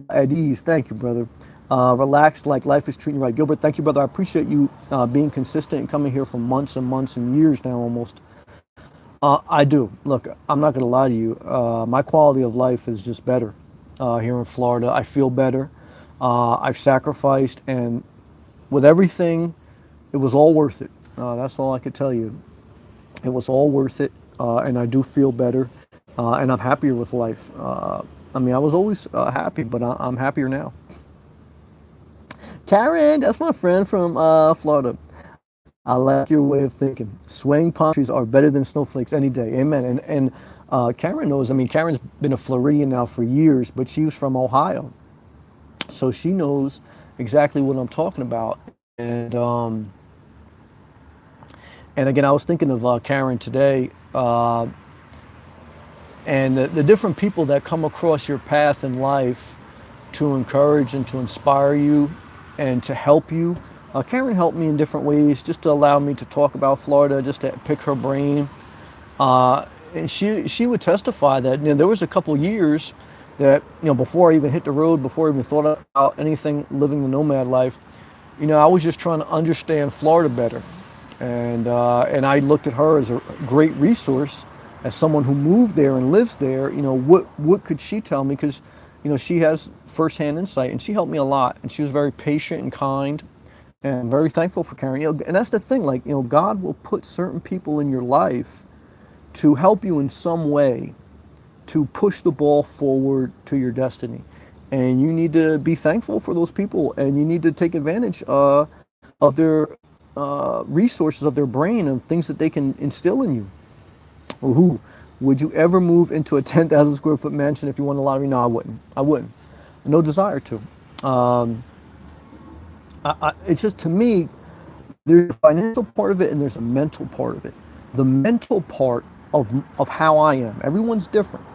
At ease. Thank you, brother. Relaxed like life is treating you right. Gilbert, thank you, brother. I appreciate you being consistent and coming here for months and months and years now almost. I do. Look, I'm not going to lie to you. My quality of life is just better here in Florida. I feel better. I've sacrificed, and with everything, it was all worth it. That's all I could tell you. It was all worth it, and I do feel better, and I'm happier with life. I mean, I was always happy, but I'm happier now. Karen, that's my friend from Florida. I like your way of thinking. Swaying palm trees are better than snowflakes any day. Amen. And Karen knows. I mean, Karen's been a Floridian now for years, but she was from Ohio, so she knows exactly what I'm talking about. And again, I was thinking of Karen today, and the different people that come across your path in life to encourage and to inspire you and to help you. Karen helped me in different ways, just to allow me to talk about Florida, just to pick her brain. And she would testify that there was a couple years that before I even hit the road, before I even thought about anything living the nomad life, I was just trying to understand Florida better, and I looked at her as a great resource, as someone who moved there and lives there. What could she tell me? Because she has firsthand insight, and she helped me a lot, and she was very patient and kind. And I'm very thankful for Karen. And that's the thing, God will put certain people in your life to help you in some way to push the ball forward to your destiny. And you need to be thankful for those people, and you need to take advantage of their resources, of their brain, of things that they can instill in you. Who would you ever move into a 10,000 square foot mansion if you won the lottery? No, I wouldn't. No desire to. It's just, to me, there's a financial part of it and there's a mental part of it. The mental part of how I am, everyone's different.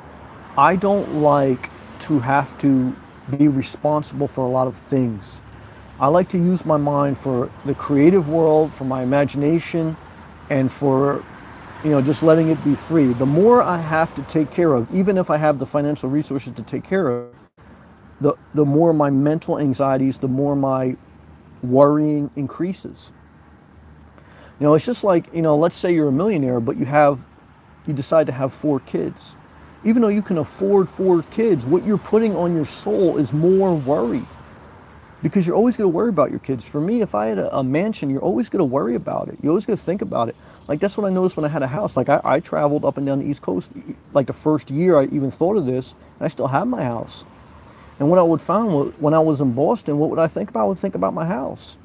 I don't like to have to be responsible for a lot of things. I like to use my mind for the creative world, for my imagination, and for just letting it be free. The more I have to take care of, even if I have the financial resources to take care of, the more my mental anxieties, the more my worrying increases. It's just like, let's say you're a millionaire, but you decide to have 4 kids. Even though you can afford 4 kids, what you're putting on your soul is more worry, because you're always going to worry about your kids. For me, if I had a mansion, you're always going to worry about it. You're always going to think about it. Like, that's what I noticed when I had a house. Like, I traveled up and down the East Coast, like the first year I even thought of this, and I still have my house. And what I would find when I was in Boston, what would I think about? I would think about my house.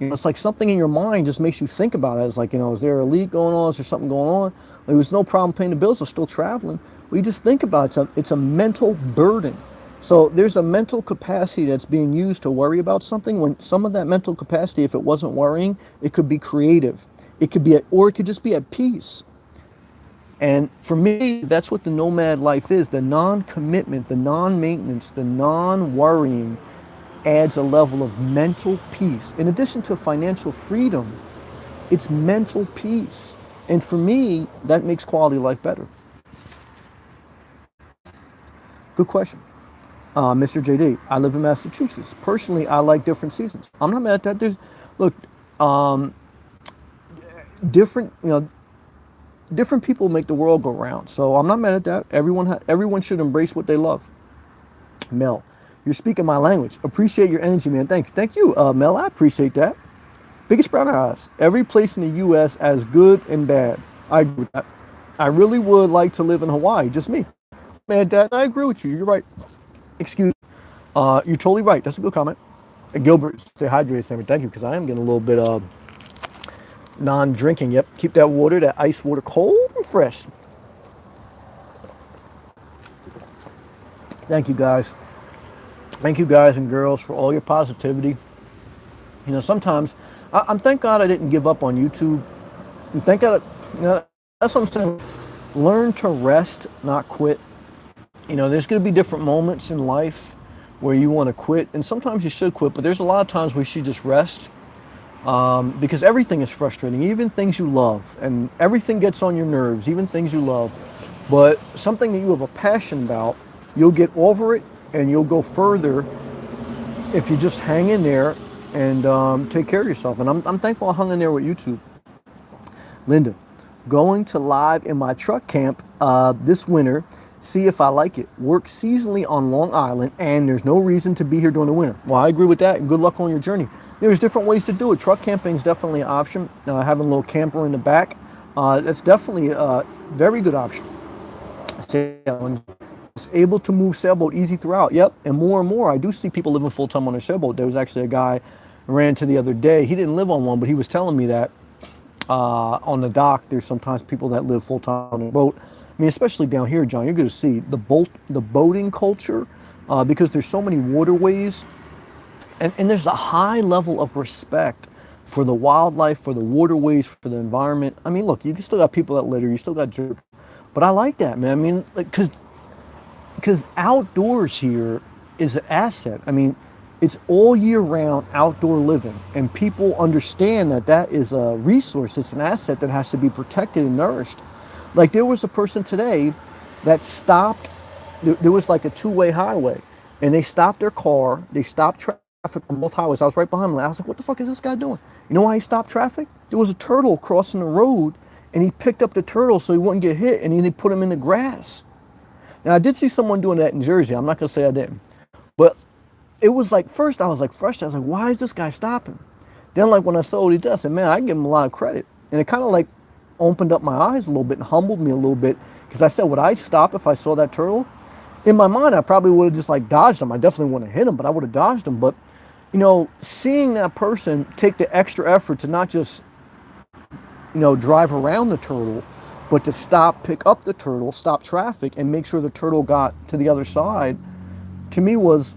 It's like something in your mind just makes you think about it. It's like, is there a leak going on? Is there something going on? There was no problem paying the bills. I was still traveling. We just think about it's a mental burden. So there's a mental capacity that's being used to worry about something when some of that mental capacity, if it wasn't worrying, it could be creative. It could be, or it could just be at peace. And for me, that's what the nomad life is. The non-commitment, the non-maintenance, the non-worrying adds a level of mental peace. In addition to financial freedom, it's mental peace. And for me, that makes quality of life better. Good question. Mr. JD, I live in Massachusetts. Personally, I like different seasons. I'm not mad at that. Look, um, different, different people make the world go round. So I'm not mad at that. Everyone should embrace what they love. Mel, you're speaking my language. Appreciate your energy, man. Thanks. Thank you, Mel. I appreciate that. Biggest brown eyes. Every place in the U.S. as good and bad. I agree with that. I really would like to live in Hawaii. Just me. Man, Dad, I agree with you. You're right. Excuse me. You're totally right. That's a good comment. Gilbert, stay hydrated, Sammy. Thank you, because I am getting a little bit non-drinking. Yep. Keep that water, that ice water, cold and fresh. Thank you, guys. Thank you, guys and girls, for all your positivity. Sometimes I'm thank God I didn't give up on YouTube. And thank God, that's what I'm saying. Learn to rest, not quit. There's going to be different moments in life where you want to quit, and sometimes you should quit, but there's a lot of times where you should just rest, because everything is frustrating, even things you love, and everything gets on your nerves, even things you love. But something that you have a passion about, you'll get over it, and you'll go further if you just hang in there and take care of yourself. And I'm thankful I hung in there with YouTube. Linda, going to live in my truck camp this winter. See if I like it. Work seasonally on Long Island, and there's no reason to be here during the winter. Well, I agree with that, and good luck on your journey. There's different ways to do it. Truck camping is definitely an option. Having a little camper in the back, that's definitely a very good option. Sailing. Able to move sailboat easy throughout. Yep, and more. I do see people living full-time on their sailboat. There was actually a guy I ran to the other day. He didn't live on one, but he was telling me that on the dock, there's sometimes people that live full-time on a boat. I mean, especially down here, John, you're going to see the boating culture because there's so many waterways, and there's a high level of respect for the wildlife, for the waterways, for the environment. I mean, look, you still got people that litter, you still got jerks, but I like that, man. I mean, because outdoors here is an asset. I mean, it's all year round outdoor living, and people understand that is a resource. It's an asset that has to be protected and nourished. Like there was a person today that stopped, there was like a two-way highway, and they stopped their car, they stopped traffic on both highways. I was right behind them. I was like, what the fuck is this guy doing? You know why he stopped traffic? There was a turtle crossing the road, and he picked up the turtle so he wouldn't get hit, and then they put him in the grass. Now, I did see someone doing that in Jersey. I'm not going to say I didn't. But it was like, first I was like frustrated. I was like, why is this guy stopping? Then like when I saw what he did, I said, man, I give him a lot of credit. And it kind of like opened up my eyes a little bit and humbled me a little bit, because I said, would I stop if I saw that turtle? In my mind, I probably would have just like dodged him. I definitely wouldn't have hit him, but I would have dodged him. But, seeing that person take the extra effort to not just, drive around the turtle, but to stop, pick up the turtle, stop traffic, and make sure the turtle got to the other side, to me was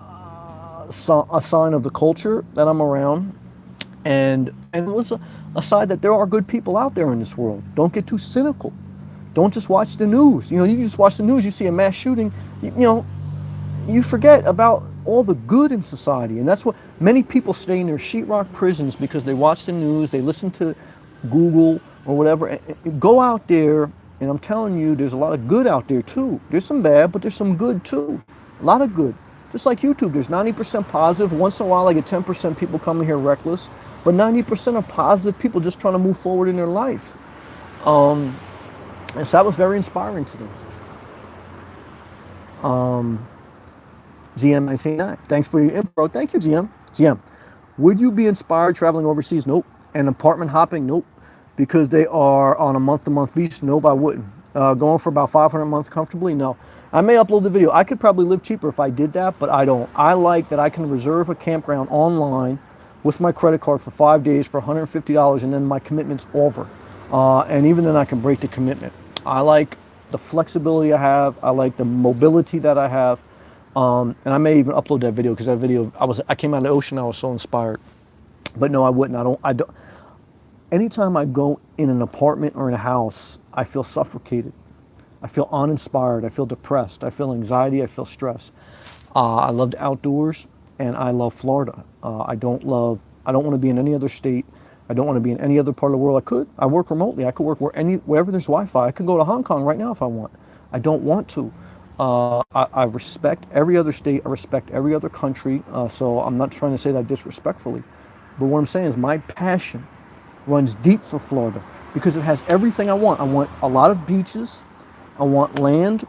a sign of the culture that I'm around. And it was a side that there are good people out there in this world. Don't get too cynical. Don't just watch the news. You just watch the news, you see a mass shooting, you forget about all the good in society. And that's what many people stay in their sheetrock prisons, because they watch the news, they listen to Google or whatever. And go out there, and I'm telling you, there's a lot of good out there too. There's some bad, but there's some good too. A lot of good. Just like YouTube, there's 90% positive. Once in a while, I get 10% people coming here reckless, but 90% are positive people just trying to move forward in their life. And so that was very inspiring to me. GM19, thanks for your info. Thank you, GM. GM, would you be inspired traveling overseas? Nope. And apartment hopping? Nope. Because they are on a month-to-month basis? Nope, I wouldn't. Going for about 500 a month comfortably? No. I may upload the video. I could probably live cheaper if I did that, but I don't. I like that I can reserve a campground online with my credit card for 5 days for $150, and then my commitment's over. And even then I can break the commitment. I like the flexibility I have. I like the mobility that I have. And I may even upload that video because that video, I came out of the ocean, I was so inspired. But no, I wouldn't. I don't. Anytime I go in an apartment or in a house, I feel suffocated. I feel uninspired. I feel depressed. I feel anxiety. I feel stress. I love the outdoors, and I love Florida. I don't want to be in any other state. I don't want to be in any other part of the world. I could. I work remotely. I could work wherever there's Wi-Fi. I could go to Hong Kong right now if I want. I don't want to. I respect every other state. I respect every other country. So I'm not trying to say that disrespectfully. But what I'm saying is my passion runs deep for Florida because it has everything I want. I want a lot of beaches. I want land.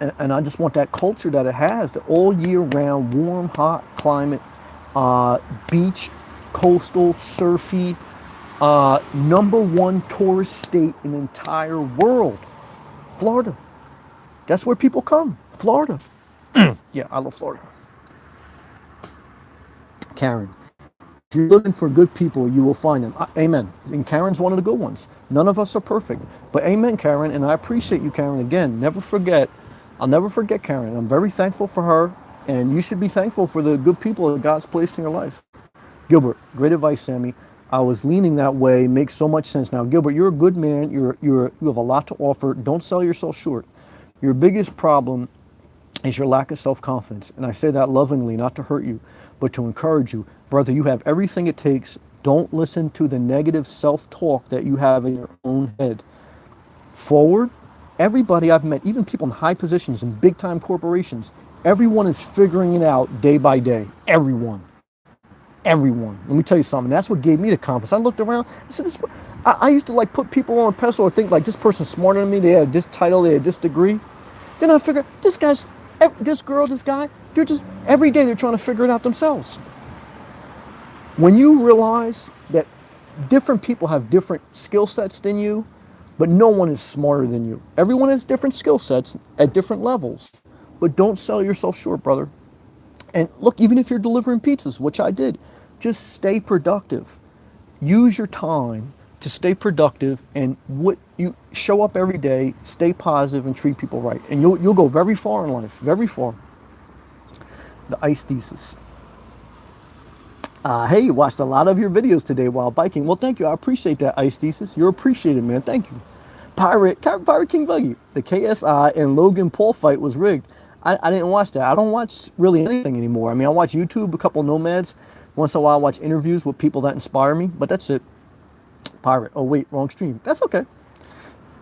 And I just want that culture that it has, the all year round, warm, hot climate, beach, coastal, surfy, #1 tourist state in the entire world, Florida. That's where people come, Florida. Yeah, I love Florida. Karen, if you're looking for good people, you will find them. Amen. And Karen's one of the good ones. None of us are perfect. But amen, Karen. And I appreciate you, Karen. Again, I'll never forget Karen. I'm very thankful for her. And you should be thankful for the good people that God's placed in your life. Gilbert, great advice, Sammy. I was leaning that way. Makes so much sense. Now, Gilbert, you're a good man. You have a lot to offer. Don't sell yourself short. Your biggest problem is your lack of self-confidence. And I say that lovingly, not to hurt you, but to encourage you. Brother, you have everything it takes. Don't listen to the negative self-talk that you have in your own head. Forward, everybody I've met, even people in high positions in big-time corporations, everyone is figuring it out day by day. Everyone. Everyone. Let me tell you something. That's what gave me the confidence. I looked around. I said, I used to like put people on a pedestal or think like this person's smarter than me. They had this title. They had this degree. Then I figured this girl, this guy, they're just every day they're trying to figure it out themselves. When you realize that different people have different skill sets than you, but no one is smarter than you. Everyone has different skill sets at different levels, but don't sell yourself short, brother. And look, even if you're delivering pizzas, which I did, just stay productive. Use your time to stay productive, and what you show up every day, stay positive, and treat people right, and you'll go very far in life, very far. The ice thesis. Hey, watched a lot of your videos today while biking. Well, thank you. I appreciate that, ice thesis. You're appreciated, man. Thank you. Pirate King Buggy. The KSI and Logan Paul fight was rigged. I didn't watch that. I don't watch really anything anymore. I mean, I watch YouTube, a couple of Nomads. Once in a while, I watch interviews with people that inspire me, but that's it. Pirate. Oh, wait, wrong stream. That's okay.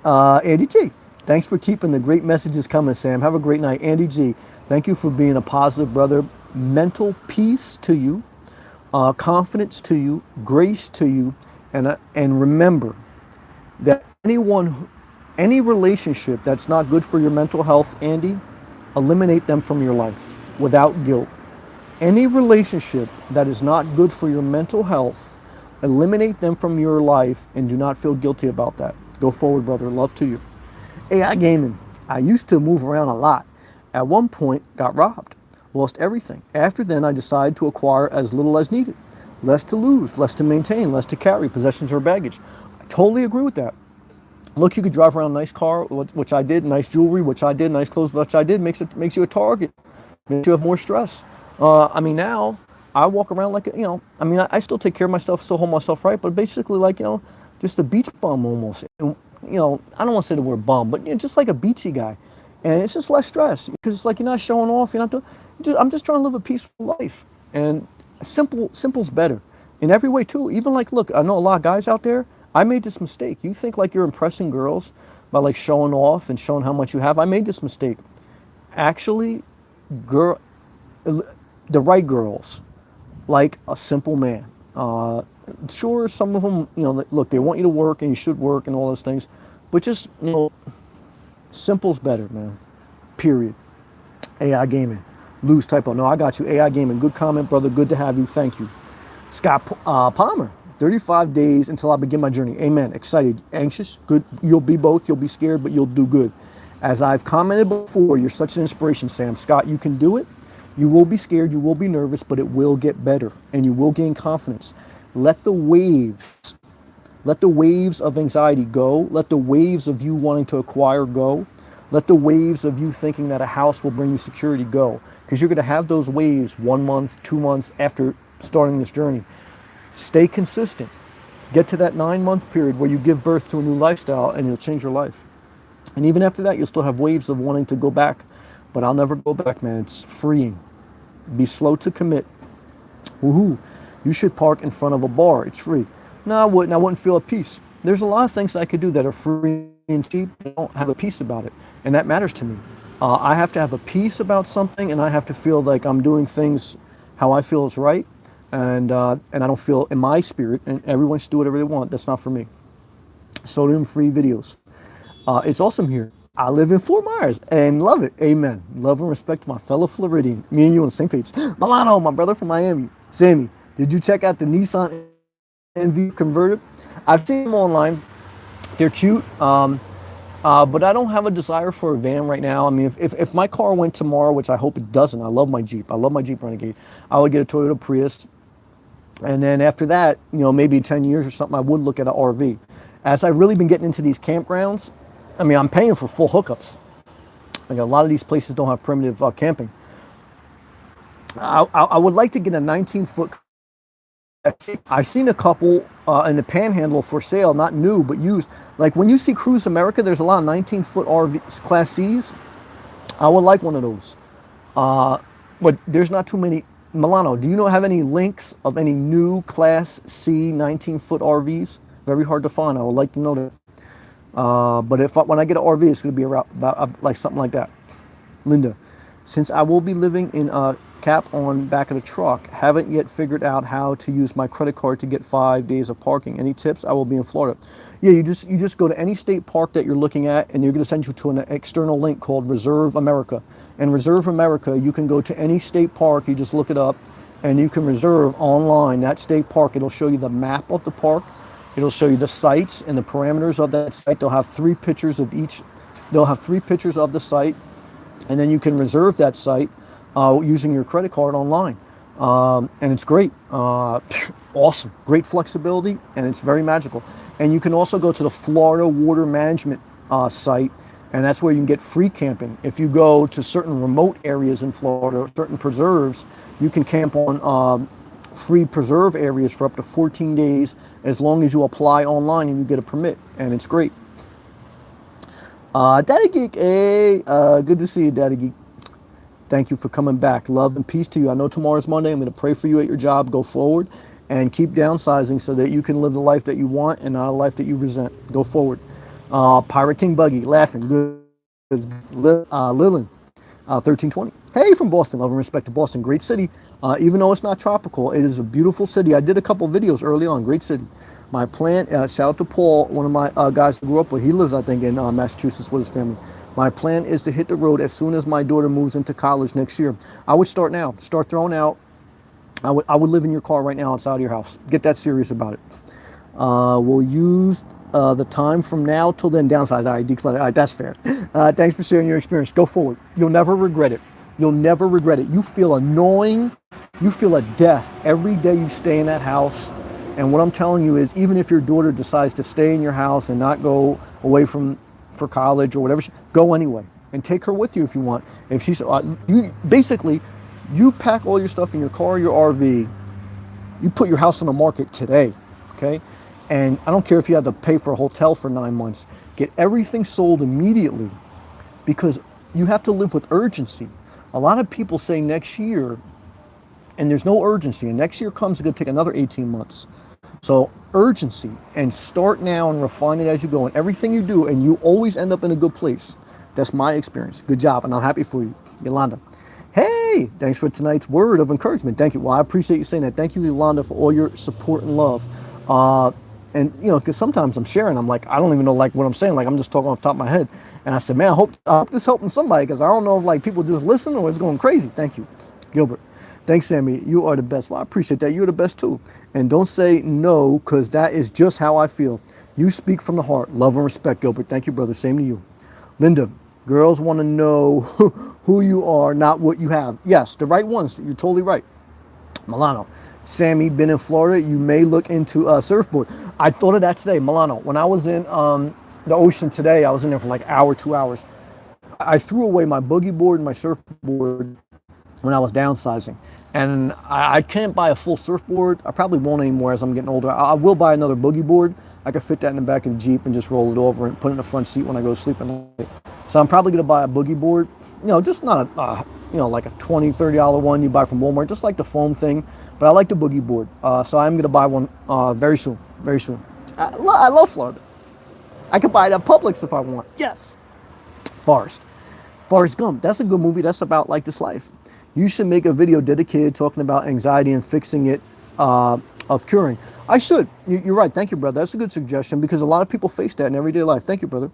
Andy G. Thanks for keeping the great messages coming, Sam. Have a great night. Andy G. Thank you for being a positive brother. Mental peace to you. Confidence to you. Grace to you. And remember that any relationship that's not good for your mental health, Andy, eliminate them from your life without guilt. Any relationship that is not good for your mental health, eliminate them from your life and do not feel guilty about that. Go forward, brother. Love to you. AI gaming. I used to move around a lot. At one point, got robbed. Lost everything. After then, I decided to acquire as little as needed. Less to lose, less to maintain, less to carry, possessions or baggage. I totally agree with that. Look, you could drive around a nice car, which I did, nice jewelry, which I did, nice clothes, which I did, makes you a target, makes you have more stress. I mean, now I walk around like, I still take care of myself, still hold myself right, but basically like, just a beach bum almost. And, I don't want to say the word bum, but just like a beachy guy. And it's just less stress because it's like you're not showing off. I'm just trying to live a peaceful life. And simple's better in every way too. Even like, look, I know a lot of guys out there. I made this mistake. You think like you're impressing girls by like showing off and showing how much you have. I made this mistake. Actually, the right girls like a simple man. Sure, some of them, look, they want you to work and you should work and all those things, but just, simple's better, man. Period. AI gaming. Lose typo. No, I got you. AI gaming. Good comment, brother. Good to have you. Thank you. Scott Palmer. 35 days until I begin my journey. Amen. Excited, anxious, good. You'll be both. You'll be scared, but you'll do good. As I've commented before, you're such an inspiration, Sam. Scott, you can do it. You will be scared. You will be nervous, but it will get better, and you will gain confidence. Let the waves Let the waves of anxiety go. Let the waves of you wanting to acquire go. Let the waves of you thinking that a house will bring you security go. Because you're going to have those waves 1 month, 2 months after starting this journey. Stay consistent. Get to that 9-month period where you give birth to a new lifestyle and it'll change your life. And even after that, you'll still have waves of wanting to go back. But I'll never go back, man. It's freeing. Be slow to commit. Woohoo. You should park in front of a bar. It's free. No, I wouldn't. I wouldn't feel at peace. There's a lot of things I could do that are free and cheap. I don't have a peace about it. And that matters to me. I have to have a peace about something, and I have to feel like I'm doing things how I feel is right. And I don't feel in my spirit, and everyone should do whatever they want. That's not for me. Sodium-free videos. It's awesome here. I live in Fort Myers and love it. Amen. Love and respect to my fellow Floridian. Me and you on the same page. Milano, my brother from Miami. Sammy, did you check out the Nissan NV converted? I've seen them online. They're cute. But I don't have a desire for a van right now. I mean, if my car went tomorrow, which I hope it doesn't, I love my Jeep. I love my Jeep Renegade. I would get a Toyota Prius. And then after that, maybe 10 years or something, I would look at an RV. As I've really been getting into these campgrounds, I mean, I'm paying for full hookups. Like a lot of these places don't have primitive camping. I would like to get a 19-foot. I've seen a couple in the Panhandle for sale, not new, but used. Like when you see Cruise America, there's a lot of 19-foot RVs, Class Cs. I would like one of those. But there's not too many. Milano, do you have any links of any new Class C 19-foot RVs? Very hard to find. I would like to know that. But when I get an RV, it's going to be about like something like that. Linda, since I will be living in a cap on back of the truck, haven't yet figured out how to use my credit card to get 5 days of parking. Any tips? I will be in Florida. Yeah, you just go to any state park that you're looking at, and they're going to send you to an external link called Reserve America. And Reserve America, you can go to any state park. You just look it up, and you can reserve online that state park. It'll show you the map of the park. It'll show you the sites and the parameters of that site. They'll have 3 pictures of each. They'll have 3 pictures of the site, and then you can reserve that site using your credit card online. And it's great. Awesome. Great flexibility, and it's very magical. And you can also go to the Florida Water Management site, and that's where you can get free camping. If you go to certain remote areas in Florida, certain preserves, you can camp on free preserve areas for up to 14 days as long as you apply online and you get a permit, and it's great. Daddy Geek, hey, good to see you, Daddy Geek. Thank you for coming back. Love and peace to you. I know tomorrow's Monday. I'm going to pray for you at your job. Go forward and keep downsizing so that you can live the life that you want and not a life that you resent. Go forward. Pirate King Buggy, laughing. Good. Lilin, 1320. Hey, from Boston. Love and respect to Boston. Great city. Even though it's not tropical, it is a beautiful city. I did a couple videos early on. Great city. My plan, shout out to Paul, one of my guys I grew up with. He lives, I think, in Massachusetts with his family. My plan is to hit the road as soon as my daughter moves into college next year. I would start now. Start throwing out. I would live in your car right now outside of your house. Get that serious about it. We'll use the time from now till then. Downsize. All right, declutter. All right, that's fair. Thanks for sharing your experience. Go forward. You'll never regret it. You'll never regret it. You feel annoying. You feel a death every day you stay in that house. And what I'm telling you is, even if your daughter decides to stay in your house and not go away for college or whatever, go anyway and take her with you if you want. If she's you pack all your stuff in your car, your RV, you put your house on the market today, okay? And I don't care if you have to pay for a hotel for 9 months. Get everything sold immediately, because you have to live with urgency. A lot of people say next year, and there's no urgency, and next year comes, it's going to take another 18 months. So urgency, and start now and refine it as you go. And everything you do, and you always end up in a good place. That's my experience. Good job, and I'm happy for you. Yolanda. Hey, thanks for tonight's word of encouragement. Thank you. Well, I appreciate you saying that. Thank you, Yolanda, for all your support and love. And because sometimes I'm sharing, I'm like, I don't even know what I'm saying. Like, I'm just talking off the top of my head. And I said, man, I hope this helping somebody, because I don't know if people just listen or it's going crazy. Thank you, Gilbert. Thanks, Sammy. You are the best. Well, I appreciate that. You're the best too. And don't say no, because that is just how I feel. You speak from the heart. Love and respect, Gilbert. Thank you, brother. Same to you. Linda, girls want to know who you are, not what you have. Yes, the right ones. You're totally right. Milano, Sammy, been in Florida, you may look into a surfboard. I thought of that today, Milano. When I was in the ocean today, I was in there for like an hour, 2 hours. I threw away my boogie board and my surfboard when I was downsizing. And I can't buy a full surfboard. I probably won't anymore as I'm getting older. I will buy another boogie board. I could fit that in the back of the Jeep and just roll it over and put it in the front seat when I go to sleep at night. So I'm probably going to buy a boogie board. You know, just not like a $20, $30 one you buy from Walmart, just like the foam thing. But I like the boogie board. So I'm going to buy one very soon, very soon. I love Florida. I could buy it at Publix if I want. Yes. Forrest Gump. That's a good movie. That's about like this life. You should make a video dedicated talking about anxiety and fixing it, of curing. I should. You're right. Thank you, brother. That's a good suggestion because a lot of people face that in everyday life. Thank you, brother.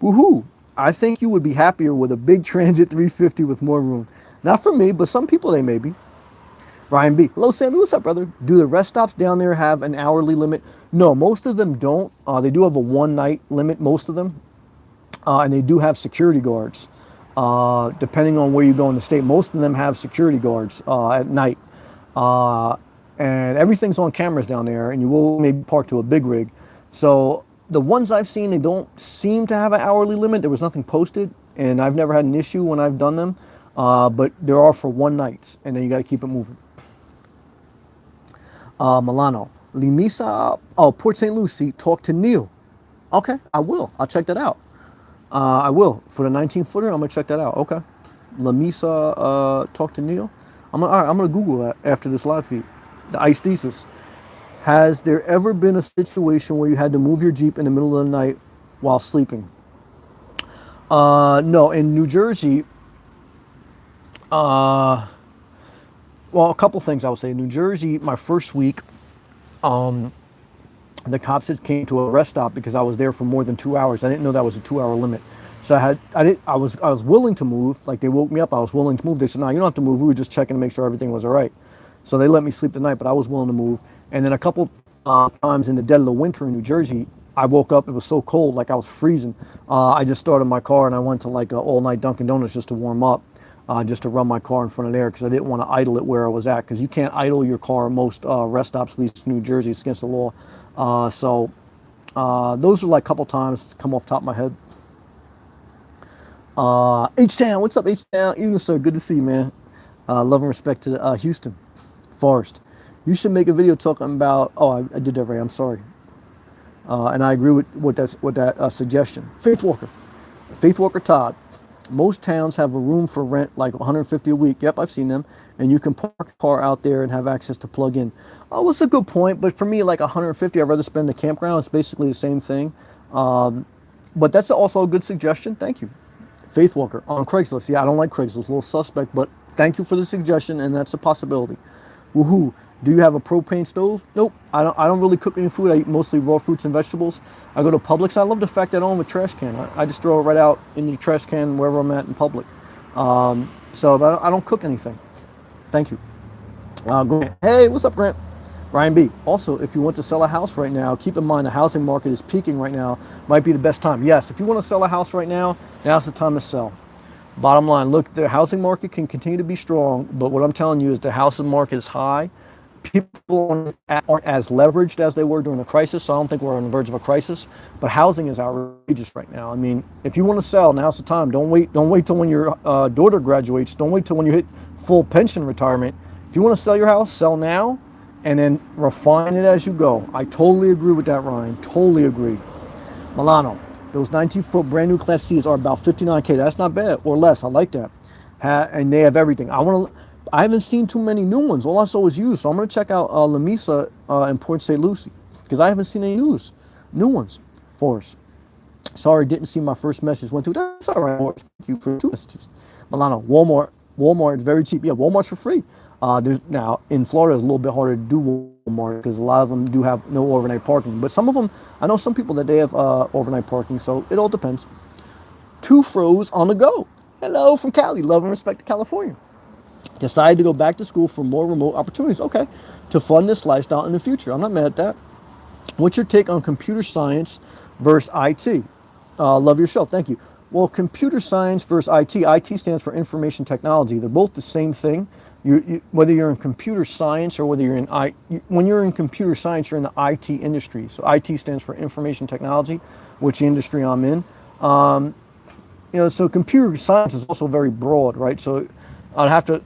Woohoo. I think you would be happier with a big Transit 350 with more room. Not for me, but some people they may be. Ryan B. Hello, Sammy. What's up, brother? Do the rest stops down there have an hourly limit? No, most of them don't. They do have a one-night limit, most of them. And they do have security guards. Depending on where you go in the state, most of them have security guards at night. And everything's on cameras down there, and you will maybe park to a big rig. So the ones I've seen, they don't seem to have an hourly limit. There was nothing posted, and I've never had an issue when I've done them. But there are for one nights, and then you got to keep it moving. Milano, Limisa, Port St. Lucie, talk to Neil. Okay, I will. I'll check that out. I will. For the 19-footer, I'm going to check that out. Okay. Lamisa, talk to Neil. All right, I'm going to Google that after this live feed. The ice thesis. Has there ever been a situation where you had to move your Jeep in the middle of the night while sleeping? No. In New Jersey, well, a couple things I would say. In New Jersey, my first week, the cops had came to a rest stop because I was there for more than 2 hours. I didn't know that was a 2-hour limit. So I was willing to move. Like they woke me up, I was willing to move. They said, no, you don't have to move. We were just checking to make sure everything was all right. So they let me sleep the night, but I was willing to move. And then a couple times in the dead of the winter in New Jersey, I woke up, it was so cold, like I was freezing. I just started my car and I went to like an all-night Dunkin' Donuts just to warm up, just to run my car in front of there because I didn't want to idle it where I was at because you can't idle your car at most rest stops, at least in New Jersey. It's against the law. So those are like a couple times come off the top of my head. H-Town, what's up, H-Town? Even sir, good to see you, man. Love and respect to Houston. Forrest, you should make a video talking about, I did that right, I'm sorry. And I agree with that suggestion. Faith Walker Todd. Most towns have a room for rent like $150 a week. Yep, I've seen them. And you can park a car out there and have access to plug in. Oh, it's a good point, but for me, like $150, I'd rather spend the campground. It's basically the same thing. But that's also a good suggestion. Thank you. Faith Walker on Craigslist. Yeah, I don't like Craigslist, a little suspect, but thank you for the suggestion, and that's a possibility. Woohoo. Do you have a propane stove? Nope. I don't really cook any food. I eat mostly raw fruits and vegetables. I go to Publix. I love the fact that I don't have a trash can. I just throw it right out in the trash can wherever I'm at in public. So I don't cook anything. Thank you. Grant. Hey, what's up, Grant? Ryan B. Also, if you want to sell a house right now, keep in mind the housing market is peaking right now. Might be the best time. Yes, if you want to sell a house right now, now's the time to sell. Bottom line, look, the housing market can continue to be strong, but what I'm telling you is the housing market is high. People aren't as leveraged as they were during the crisis, so I don't think we're on the verge of a crisis. But housing is outrageous right now. I mean, if you want to sell, now's the time. Don't wait till when your daughter graduates. Don't wait till when you hit full pension retirement. If you want to sell your house, sell now, and then refine it as you go. I totally agree with that, Ryan. Totally agree. Milano, those 19-foot brand new Class C's are about $59K. That's not bad, or less. I like that. And they have everything. I haven't seen too many new ones. All I saw was used. So I'm going to check out Lamisa in Port St. Lucie because I haven't seen any new ones for us. Sorry, didn't see my first message. Went through. That's all right. Thank you for 2 messages. Milano, Walmart is very cheap. Yeah, Walmart's for free. Now in Florida, it's a little bit harder to do Walmart because a lot of them do have no overnight parking. But some of them, I know some people that they have overnight parking. So it all depends. 2 Fros on the go. Hello from Cali. Love and respect to California. Decided to go back to school for more remote opportunities. Okay, to fund this lifestyle in the future. I'm not mad at that. What's your take on computer science versus IT? Love your show. Thank you. Well, computer science versus IT. IT stands for information technology. They're both the same thing. whether you're in computer science or whether you're in when you're in computer science, you're in the IT industry. So IT stands for information technology, which the industry I'm in. So computer science is also very broad, right? So I'd have to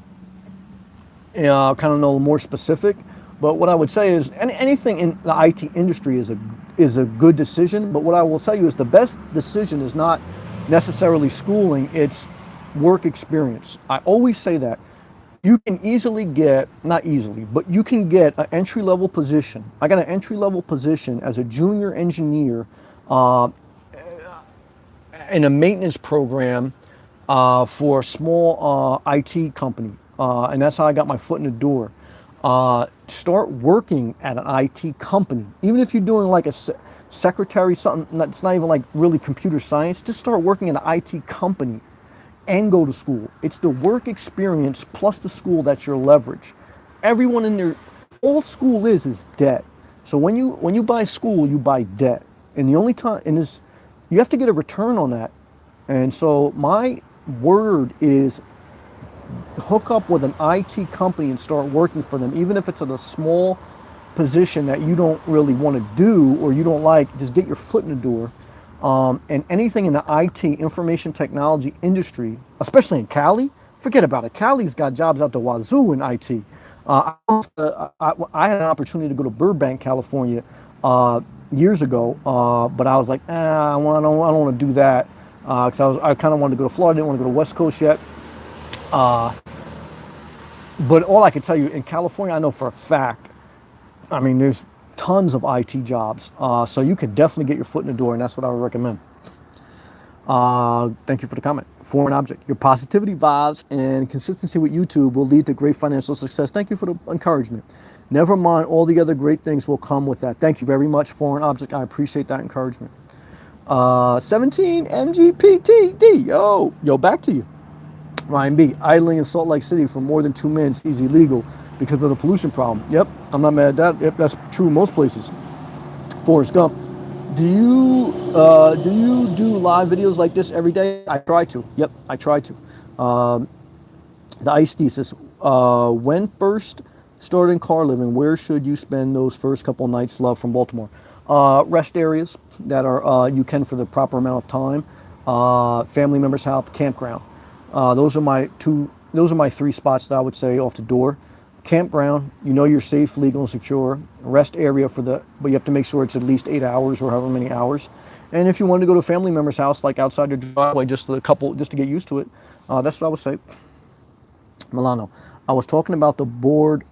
kind of know more specific. But what I would say is anything in the IT industry is a good decision. But what I will tell you is the best decision is not necessarily schooling, it's work experience. I always say that. You can easily get, not easily, but you can get an entry-level position. I got an entry-level position as a junior engineer in a maintenance program for a small IT company. And that's how I got my foot in the door. Start working at an IT company. Even if you're doing like a secretary, something that's not even like really computer science, just start working at an IT company and go to school. It's the work experience plus the school that's your leverage. Everyone in there, all school is debt. So when you buy school, you buy debt. And the only time, and this, you have to get a return on that. And so my word is hook up with an IT company and start working for them, even if it's in a small position that you don't really want to do or you don't like. Just get your foot in the door. And anything in the IT, information technology industry, especially in Cali, forget about it. Cali's got jobs out the wazoo in IT. I had an opportunity to go to Burbank, California, years ago, but I was like, I don't want to do that, because I kind of wanted to go to Florida. I didn't want to go to West Coast yet. But all I can tell you, in California, I know for a fact, I mean, there's tons of IT jobs. So you can definitely get your foot in the door, and that's what I would recommend. Thank you for the comment. Foreign object. Your positivity vibes and consistency with YouTube will lead to great financial success. Thank you for the encouragement. Never mind, all the other great things will come with that. Thank you very much, Foreign object. I appreciate that encouragement. 17 MGPTD. Yo, back to you. Ryan B. Idling in Salt Lake City for more than 2 minutes is illegal because of the pollution problem. Yep, I'm not mad at that. Yep, that's true in most places. Forrest Gump. Do you do live videos like this every day? I try to. Yep, I try to. The Ice Thesis. When first starting car living, where should you spend those first couple nights? Love from Baltimore. Rest areas that are you can for the proper amount of time. Family members' house, campground. Those are my 3 spots that I would say off the door. Campground, you're safe, legal, and secure. Rest area but you have to make sure it's at least 8 hours or however many hours. And if you want to go to a family member's house, like outside your driveway, just to get used to it, that's what I would say. Milano, I was talking about the board,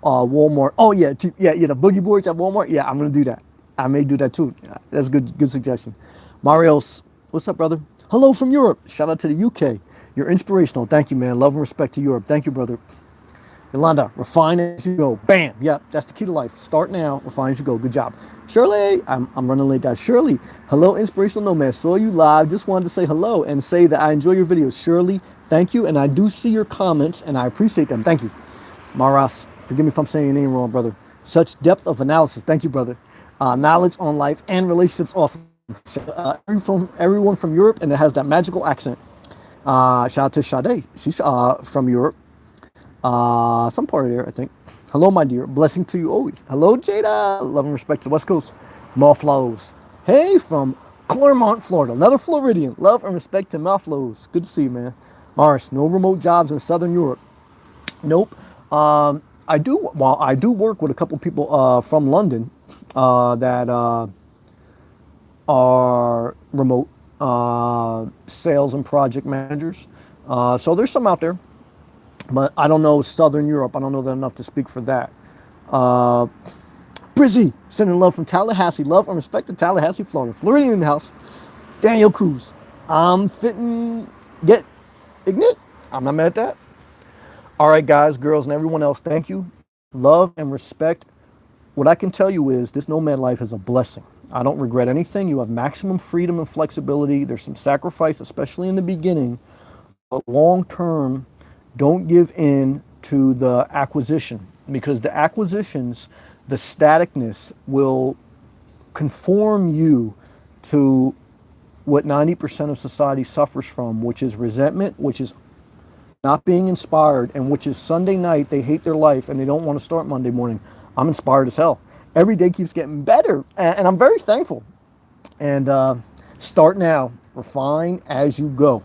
Walmart. Oh yeah, the boogie boards at Walmart. Yeah, I'm gonna do that. I may do that too. Yeah, that's good suggestion. Marios, what's up, brother? Hello from Europe. Shout out to the UK. You're inspirational. Thank you, man. Love and respect to Europe. Thank you, brother. Yolanda, refine as you go. Bam. Yep, that's the key to life. Start now, refine as you go. Good job. Shirley, I'm running late, guys. Shirley, hello, Inspirational Nomad. Saw you live. Just wanted to say hello and say that I enjoy your videos. Shirley, thank you. And I do see your comments, and I appreciate them. Thank you. Maras, forgive me if I'm saying your name wrong, brother. Such depth of analysis. Thank you, brother. Knowledge on life and relationships. Awesome. Everyone from Europe, and it has that magical accent. Shout out to Sade. She's from Europe. Some part of there, I think. Hello, my dear. Blessing to you always. Hello, Jada. Love and respect to the West Coast. Mufflos. Hey, from Claremont, Florida. Another Floridian. Love and respect to Mufflos. Good to see you, man. Mars, no remote jobs in Southern Europe. Nope. I do work with a couple people from London that are remote sales and project managers. So there's some out there. But I don't know Southern Europe. I don't know that enough to speak for that. Brizzy, sending love from Tallahassee. Love and respect to Tallahassee, Florida. Floridian in the house. Daniel Cruz. I'm fitting get ignite. I'm not mad at that. All right, guys, girls, and everyone else, thank you. Love and respect. What I can tell you is this nomad life is a blessing. I don't regret anything. You have maximum freedom and flexibility. There's some sacrifice, especially in the beginning. But long term, don't give in to the acquisition, because the acquisitions, the staticness will conform you to what 90% of society suffers from, which is resentment, which is not being inspired, and which is Sunday night, they hate their life and they don't want to start Monday morning. I'm inspired as hell. Every day keeps getting better, and I'm very thankful. And start now, refine as you go.